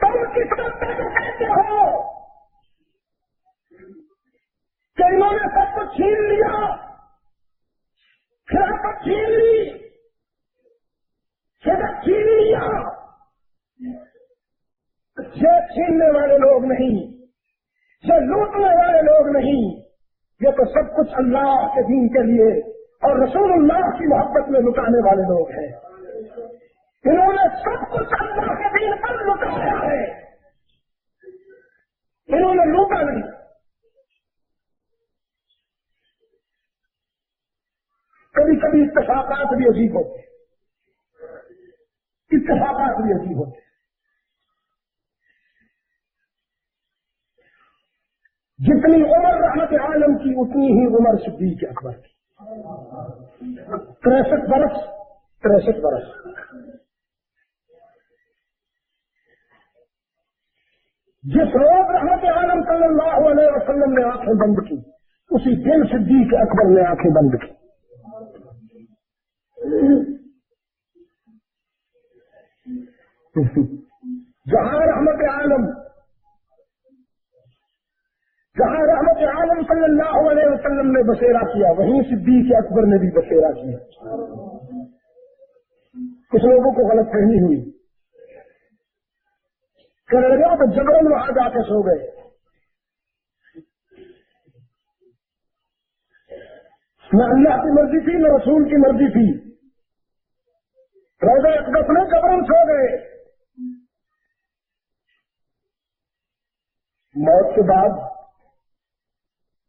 تم کس وقت جو کہتے ہو کہ انہوں نے سب کچھ چھین لیا، خلافت چھین لی، صدق چھین لیا، یہ چھیننے والے لوگ نہیں، یہ لوٹنے والے لوگ نہیں، یہ تو سب کچھ اللہ کے دین کے لیے اور رسول اللہ کی محبت میں لٹانے والے لوگ ہیں۔ انہوں نے سب کچھ اللہ کے دین پر لٹایا ہے، انہوں نے لوٹا نہیں۔ کبھی کبھی اتفاقات بھی عجیب ہوتے ہیں، اتفاقات بھی عجیب ہوتے ہیں۔ جتنی عمر رحمت عالم کی اتنی ہی عمر صدیق اکبر کی، 63 برس۔ جس روز رحمت عالم صلی اللہ علیہ وسلم نے آنکھیں بند کی اسی دن صدیق اکبر نے آنکھیں بند کی۔ جہاں رحمت عالم صلی اللہ علیہ وسلم نے بسیرا کیا وہیں صدیق اکبر نے بھی بسیرا کیا۔ کچھ لوگوں کو غلط فہمی ہوئی، کہنے لگے تو جبرن وہاں جا کے سو گئے۔ نہ اللہ کی مرضی تھی نہ رسول کی مرضی تھی، روزہ اقدس میں جبرن سو گئے۔ موت کے بعد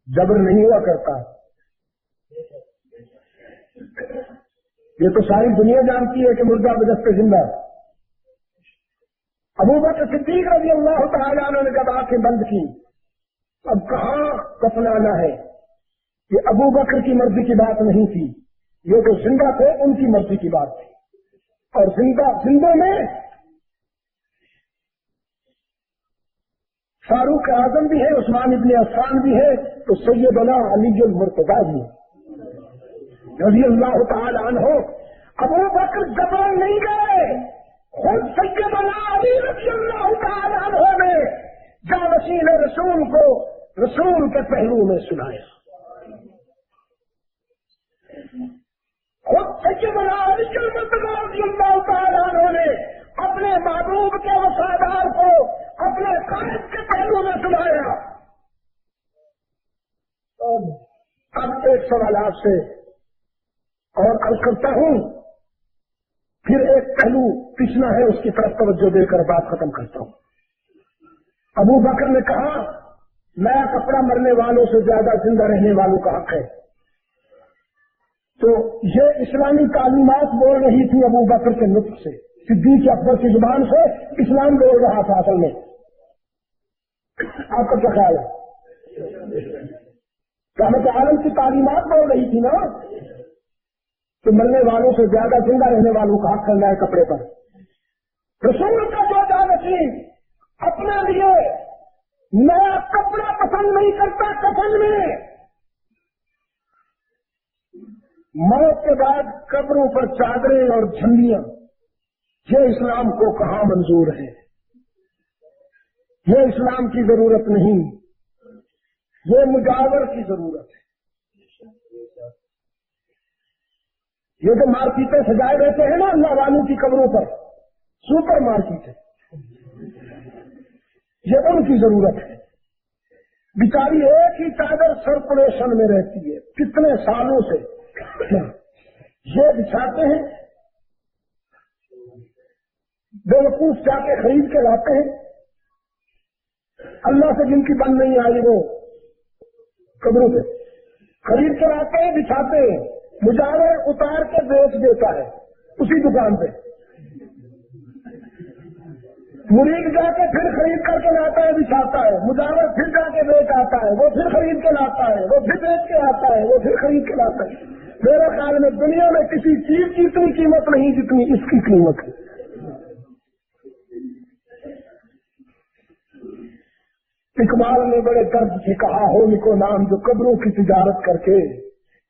جبر نہیں ہوا کرتا، یہ تو ساری دنیا جانتی ہے کہ مردہ بجستے زندہ۔ ابو بکر صدیق رضی اللہ تعالیٰ عنہ نے جب آنکھیں بند کی، اب کہاں کفنانا ہے؟ یہ ابو بکر کی مرضی کی بات نہیں تھی، یہ جو زندہ تھے ان کی مرضی کی بات تھی۔ اور زندوں میں فاروق اعظم بھی ہے، عثمان ابن عفان بھی ہے، تو سیدنا علی المرتضیٰ بھی ہے رضی اللہ تعالی عنہ۔ ابو بکر جبرن نہیں گئے، خود سیدنا علی رضی اللہ تعالی عنہ نے جانشین رسول کو رسول کے پہلو میں سنایا۔ خود سیدنا علی المرتضیٰ رضی اللہ تعالی عنہ نے اپنے محبوب کے وفادار کو اپنے قائد کے پہلو میں سنایا۔ اب ایک سوال آپ سے اور عرض کرتا ہوں، پھر ایک پہلو پچھلا ہے اس کی طرف توجہ دے کر بات ختم کرتا ہوں۔ ابو بکر نے کہا نیا کپڑا مرنے والوں سے زیادہ زندہ رہنے والوں کا حق ہے. تو یہ اسلامی تعلیمات بول رہی تھی ابو بکر کے نطق سے, صدیق اکبر کی زبان سے اسلام بول رہا تھا اصل میں. آپ کا کیا خیال ہے؟ رحمت عالم کی تعلیمات بول رہی تھی نا کہ مرنے والوں سے زیادہ زندہ رہنے والوں کا حق کرنا ہے کپڑے پر. رسول کا جو جانشین اپنے لیے نیا کپڑا پسند نہیں کرتا کفن میں, موت کے بعد قبروں پر چادریں اور جھنڈیاں, یہ اسلام کو کہاں منظور ہے؟ یہ اسلام کی ضرورت نہیں, یہ مجاور کی ضرورت ہے. یہ جو مارکیٹیں سجائے رہتے ہیں نا اللہ والوں کی قبروں پر, سپر مارکیٹ ہے, یہ ان کی ضرورت ہے. بیچاری ایک ہی چادر سرکولیشن میں رہتی ہے کتنے سالوں سے, یہ بچھاتے ہیں, بیوقوف جا کے خرید کے لاتے ہیں, اللہ سے جن کی بند نہیں آئی وہ قبروں پہ خرید کے لاتے ہیں, بچھاتے ہیں, مجاور اتار کے بیچ دیتا ہے اسی دکان پہ. مرید جا کے پھر خرید کر کے لاتا ہے, بچھاتا ہے, مجاور پھر جا کے بیچ آتا ہے, وہ پھر خرید کے لاتا ہے, وہ پھر بیچ کے آتا ہے, وہ پھر خرید کے لاتا ہے. میرے خیال میں دنیا میں کسی چیز کی اتنی قیمت نہیں جتنی اس کی قیمت ہے. اقبال نے بڑے درد سے کہا, ہو لکھو نام جو قبروں کی تجارت کر کے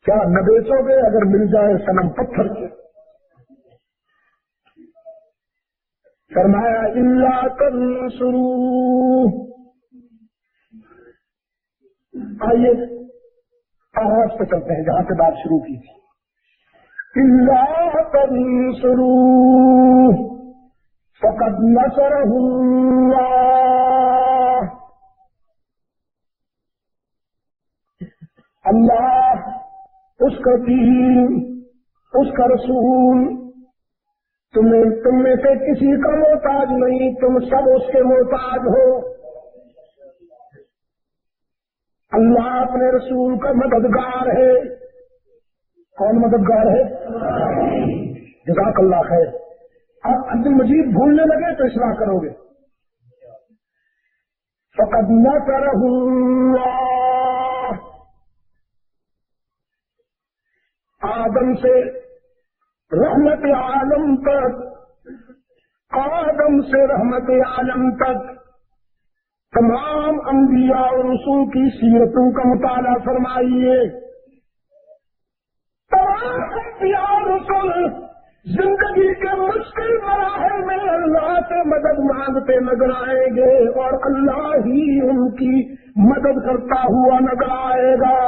کیا نہ بیچو گے اگر مل جائے صنم پتھر کے. فرمایا اللہ تنصروا. آئیے آغاز پہ چلتے ہیں جہاں سے بات شروع کی تھی. اللہ تنصروا فقد نصرہ اللہ. اللہ, اس کا دین, اس کا رسول, تم میں سے کسی کا محتاج نہیں, تم سب اس کے محتاج ہو. اللہ اپنے رسول کا مددگار ہے. کون مددگار ہے؟ جزاک اللہ خیر. آپ عبد المجید بھولنے لگے تو اصلاح کرو گے. فقد نصرہ اللہ. آدم سے رحمت عالم تک, آدم سے رحمت عالم تک تمام انبیاء اور رسول کی سیرتوں کا مطالعہ فرمائیے. تمام انبیاء اور رسول زندگی کے مشکل مراحل میں اللہ سے مدد مانگتے نظر آئیں گے اور اللہ ہی ان کی مدد کرتا ہوا نظر آئے گا.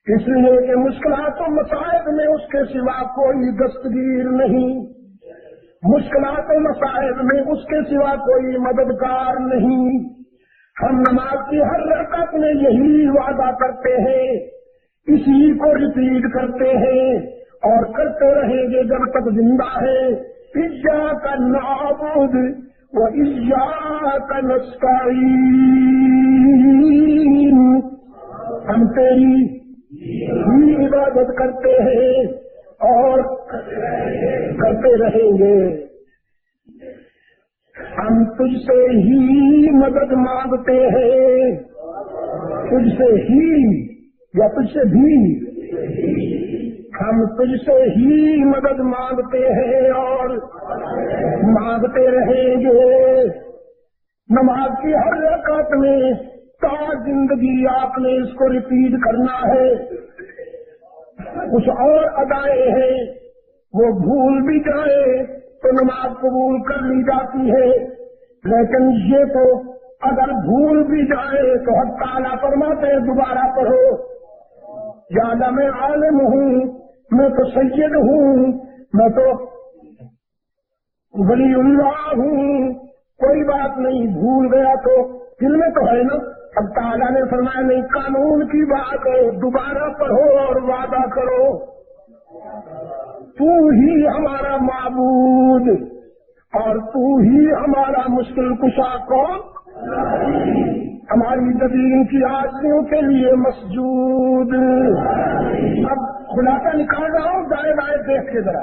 اس لیے کہ مشکلات و مصائب میں اس کے سوا کوئی دستگیر نہیں, مشکلات و مصائب میں اس کے سوا کوئی مددگار نہیں. ہم نماز کی ہر رکعت میں یہی وعدہ کرتے ہیں, اسی کو ریپیٹ کرتے ہیں اور کرتے رہیں گے جب تک زندہ ہے. ایاک نعبد و ایاک نستعین. ہم تیری ہی عبادت کرتے ہیں اور کرتے رہیں گے. ہم تجھ سے ہی مدد مانگتے ہیں, تجھ سے ہی یا تجھ سے بھی, ہم تجھ سے ہی مدد مانگتے ہیں اور مانگتے رہیں گے. نماز کی ہر رکعت میں تا زندگی آپ نے اس کو ریپیٹ کرنا ہے. کچھ اور ادائیں ہیں وہ بھول بھی جائے تو نماز قبول کر لی جاتی ہے, لیکن یہ تو اگر بھول بھی جائے تو حق تعالیٰ فرماتے ہیں دوبارہ پڑھو. یا میں عالم ہوں, میں تو سید ہوں, میں تو ولی اللہ ہوں, کوئی بات نہیں, بھول گیا تو دل میں تو ہے نا. اب تعالیٰ نے فرمایا نہیں, قانون کی بات ہے, دوبارہ پڑھو اور وعدہ کرو. تو ہی ہمارا معبود اور تو ہی ہمارا مشکل کشا. کون؟ ہماری زمین کی آدمیوں کے لیے مسجود. اب خلاصہ نکال رہا ہوں، دائیں بائیں دیکھ کے ذرا،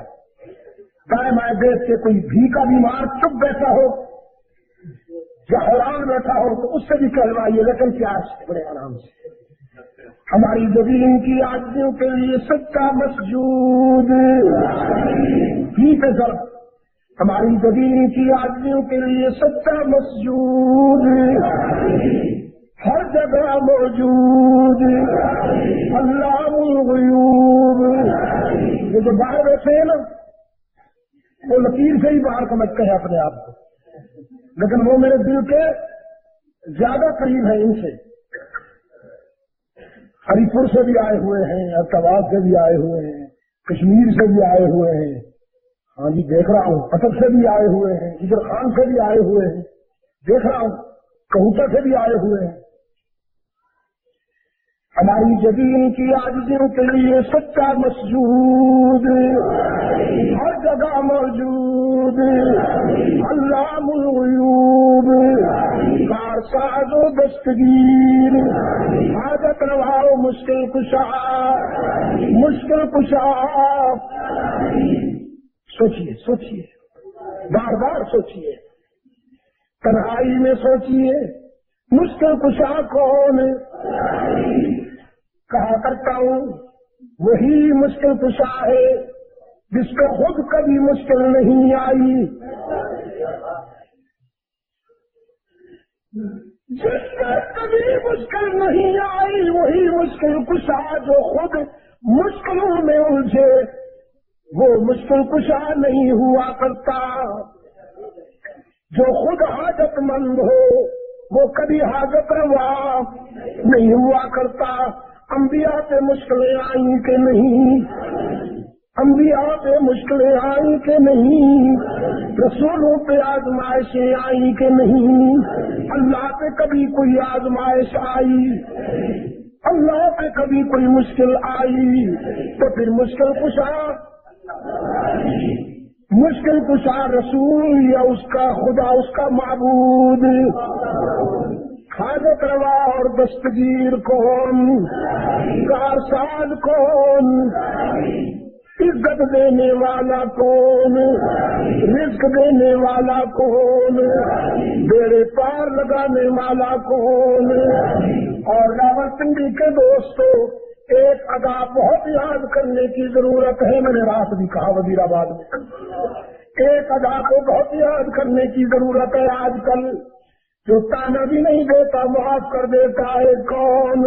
دائیں بائیں دیکھ کے کوئی بھی کا بیمار چپ بیٹھا ہو یا حیران بیٹھا ہو تو اس سے بھی کہلوائیے، لیکن پیار سے، بڑے آرام سے. ہماری زمین کی آدمیوں کے لیے سچا مسجود. ہی پہ ضرب، ہماری زمین کی آدمیوں کے لیے سچا مسجود ہر جگہ موجود. علام الغیوب. یہ جو باہر بیٹھے ہیں نا، وہ لکیر سے ہی باہر سمجھتے ہیں اپنے آپ کو، لیکن وہ میرے دل کے زیادہ قریب ہیں. ان سے ہری پور سے بھی آئے ہوئے ہیں، ارتواز سے بھی آئے ہوئے ہیں، کشمیر سے بھی آئے ہوئے ہیں، ہاں جی دیکھ رہا ہوں، قطب سے بھی آئے ہوئے ہیں، ادھر خان سے بھی آئے ہوئے ہیں، دیکھ رہا ہوں، کہوٹا سے بھی آئے ہوئے ہیں. ہماری زمین کی عاجزیوں کے لیے سچا مسجود ہر جگہ موجود. علام الغیوب. کارساز و دستگیر. حاجت روا و مشکل کشا. مشکل کشا. سوچیے سوچیے، بار بار سوچیے، تنہائی میں سوچیے، مشکل کشا کون؟ کہا کرتا ہوں وہی مشکل کشا ہے جس کو خود کبھی مشکل نہیں آئی. جس کو کبھی مشکل نہیں آئی وہی مشکل کشا. جو خود مشکلوں میں الجھے وہ مشکل کشا نہیں ہوا کرتا. جو خود حاجت مند ہو وہ کبھی حاجت روا نہیں ہوا کرتا. انبیاء پہ مشکلیں آئیں کہ نہیں؟ انبیاء پہ مشکلیں آئیں کہ نہیں؟ رسولوں پہ آزمائشیں آئیں کہ نہیں؟ اللہ پہ کبھی کوئی آزمائش آئی؟ اللہ پہ کبھی کوئی مشکل آئی تو پھر مشکل کشا رسول یا اس کا خدا، اس کا معبود؟ حاجت روا اور دستگیر کون؟ کارساز کون؟ عزت دینے والا کون؟ رزق دینے والا کون؟ بیڑے پار لگانے والا کون؟ اور راولپنڈی کے دوستوں، ایک ادا بہت یاد کرنے کی ضرورت ہے. میں نے رات بھی کہا وزیر آباد میں، ایک ادا کو بہت یاد کرنے کی ضرورت ہے. آج کل جو تانا بھی نہیں دیتا معاف کر دیتا ہے کون؟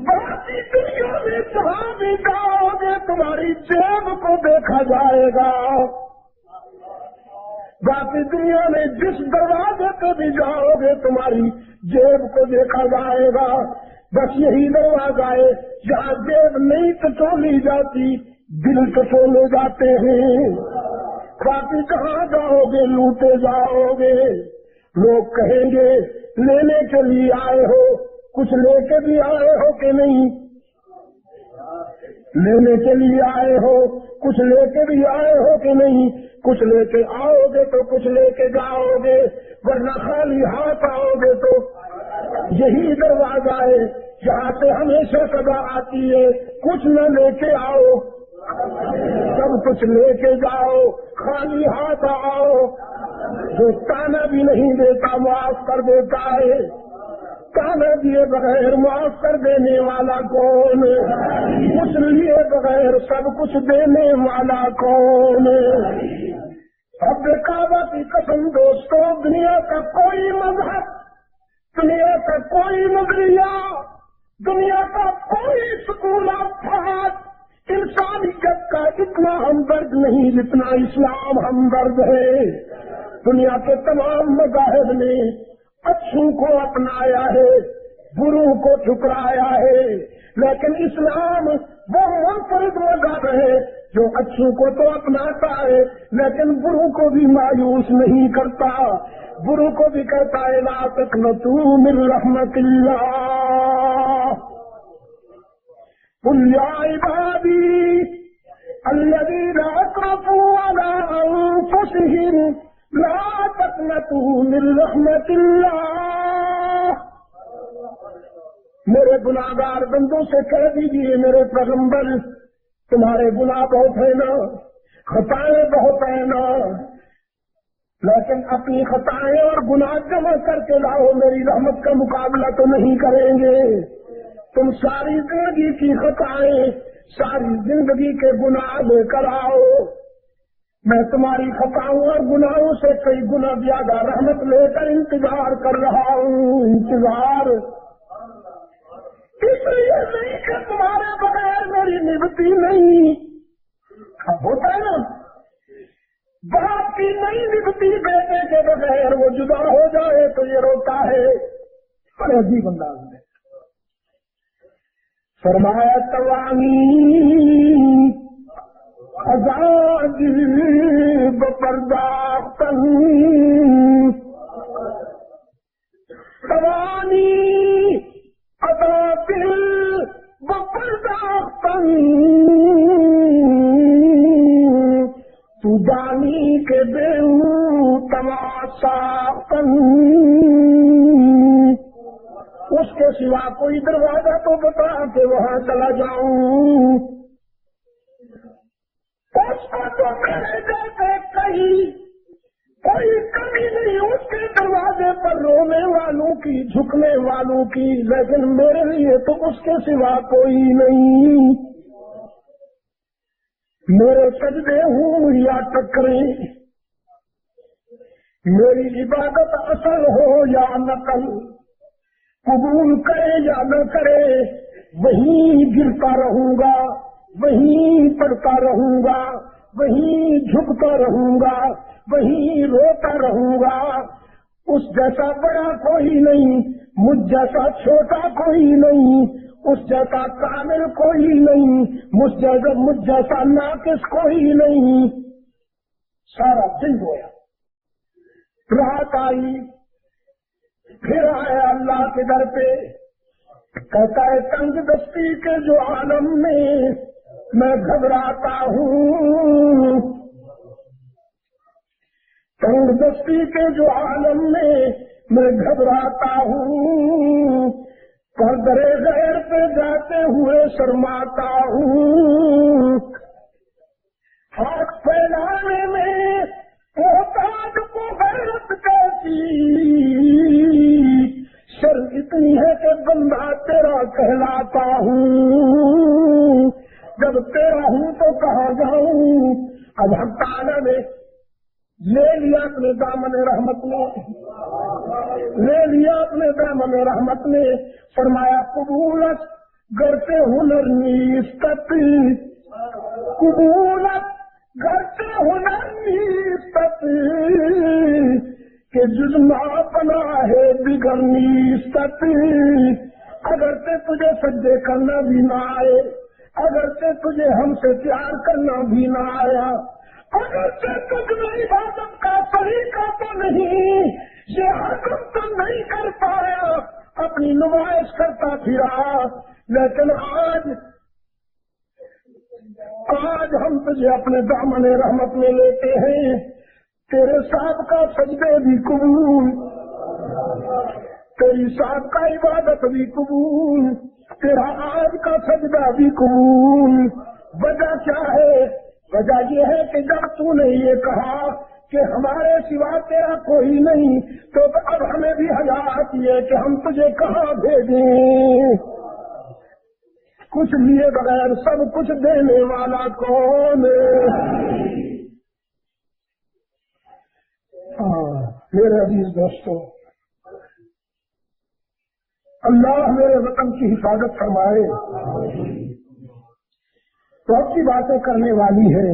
باقی دنیا میں جہاں بھی جاؤ گے تمہاری جیب کو دیکھا جائے گا. باقی دنیا میں جس دروازے پہ بھی جاؤ گے تمہاری جیب کو دیکھا جائے گا. بس یہی دروازہ ہے جہاں جیب نہیں ٹٹولی جاتی، دل ٹٹولے جاتے ہیں. باقی کہاں جاؤ گے لوٹے جاؤ گے. لوگ کہیں گے لینے کے لیے آئے ہو، کچھ لے کے بھی آئے ہو کہ نہیں؟ لینے کے لیے آئے ہو، کچھ لے کے بھی آئے ہو کہ نہیں؟ کچھ لے کے آؤ گے تو کچھ لے کے جاؤ گے، ورنہ خالی ہاتھ آؤ گے تو. یہی دروازہ ہے جہاں سے ہمیشہ سزا آتی ہے. کچھ نہ لے کے آؤ، سب کچھ لے کے جاؤ، خالی ہاتھ آؤ. جو تانا بھی نہیں دیتا معاف کر دیتا ہے. تانا دیے بغیر معاف کر دینے والا کون؟ کچھ لیے بغیر سب کچھ دینے والا کون؟ اب کعبہ کی قسم دوستوں، دنیا کا کوئی مذہب، دنیا کا کوئی نظریہ، دنیا کا کوئی سکول افراد انسانیت کا اتنا ہمدرد نہیں جتنا اسلام ہمدرد ہے. دنیا کے تمام مذاہب نے اچھوں کو اپنایا ہے، بروں کو ٹھکرایا ہے، لیکن اسلام وہ منفرد مذہب ہے جو اچھوں کو تو اپناتا ہے لیکن بروں کو بھی مایوس نہیں کرتا. بروں کو بھی کہتا ہے لا تقنطوا من رحمت اللہ، قل یا عبادی الذین اسرفوا علی انفسهم لا تقنطوا من رحمت اللہ، میرے گناہگار بندوں سے کہہ دیجیے میرے پیغمبر تمہارے گناہ بہت ہیں نا، خطائیں بہت ہیں نا، لیکن اپنی خطائیں اور گناہ جمع کر کے لاؤ، میری رحمت کا مقابلہ تو نہیں کریں گے۔ تم ساری زندگی کی خطائیں، ساری زندگی کے گناہ لے کر آؤ، میں تمہاری خطاؤں اور گناہوں سے کئی گنا زیادہ رحمت لے کر انتظار کر رہا ہوں۔ انتظار اس لیے نہیں کہ تمہارے بغیر میری نبھتی نہیں، ہوتا ہے نا باپ کی نہیں نبھتی بیٹے کے بغیر، وہ جدا ہو جائے تو یہ روتا ہے، بڑے عجیب انداز میں فرمایا توانی آزاد بپرداختن، توانی آزاد بپرداختن، تو دانی کے بیہو تماشاختن، اس کے سوا کوئی دروازہ تو بتا کہ وہاں چلا جاؤں، اس کو تو میرے جیسے کہیں کوئی کمی نہیں، اس کے دروازے پر رونے والوں کی، جھکنے والوں کی، لیکن میرے لیے تو اس کے سوا کوئی نہیں، میرے سجدے ہوں یا ٹکرے، میری عبادت اصل ہو یا نقل، قبول کرے یا نہ کرے، وہیں گرتا رہوں گا، وہیں پڑتا رہوں گا، وہیں جھکتا رہوں گا، وہیں روتا رہوں گا، اس جیسا بڑا کوئی نہیں، مجھ جیسا چھوٹا کوئی نہیں، اس جیسا کامل کوئی نہیں، مجھ جیسا ناقص کوئی نہیں۔ سارا دن گویا، رات آئی، پھر آیا اللہ کے در پہ، کہتا ہے تنگ دستی کے جو عالم میں گھبراتا ہوں، تنگ دستی کے جو عالم میں گھبراتا ہوں، پردرے غیر پہ جاتے ہوئے شرماتا ہوں، ہاتھ پھیلانے میں محتاج کو غیرت کیسی، شرم اتنی ہے کہ بندہ تیرا کہلاتا ہوں، جب تیرا ہوں تو کہاں جاؤں۔ اب حق تعالیٰ نے لے لیا اپنے دامن رحمت نے، لے لیا اپنے دامن رحمت نے، فرمایا قبولت گرتے ہنر نیستت، قبولت گرتے ہنر نیستت، کہ جزما بنا ہے بگڑ نیستت، اگرچہ تجھے سجدے کرنا بھی نہ آئے، اگرچہ تجھے ہم سے پیار کرنا بھی نہ آیا، اگرچہ تجھ میں عبادت کا طریقہ تو نہیں، یہ حکم تو نہیں کر پایا، اپنی نمائش کرتا پھرا، لیکن آج ہم تجھے اپنے دامن رحمت میں لیتے ہیں، تیرے ساتھ کا سجدے بھی قبول، تیری ساتھ کا عبادت بھی قبول، تیرا آج کا سجدہ بھی قبول۔ وجہ کیا ہے؟ وجہ یہ ہے کہ جب تو نے یہ کہا کہ ہمارے سوا تیرا کوئی نہیں، تو اب ہمیں بھی حیا آتی ہے کہ ہم تجھے کہاں بھیجیں، کچھ لیے بغیر سب کچھ دینے والا کون ہے؟ میرے عزیز دوستو، اللہ میرے وطن کی حفاظت فرمائے، تو اب کی باتیں کرنے والی ہے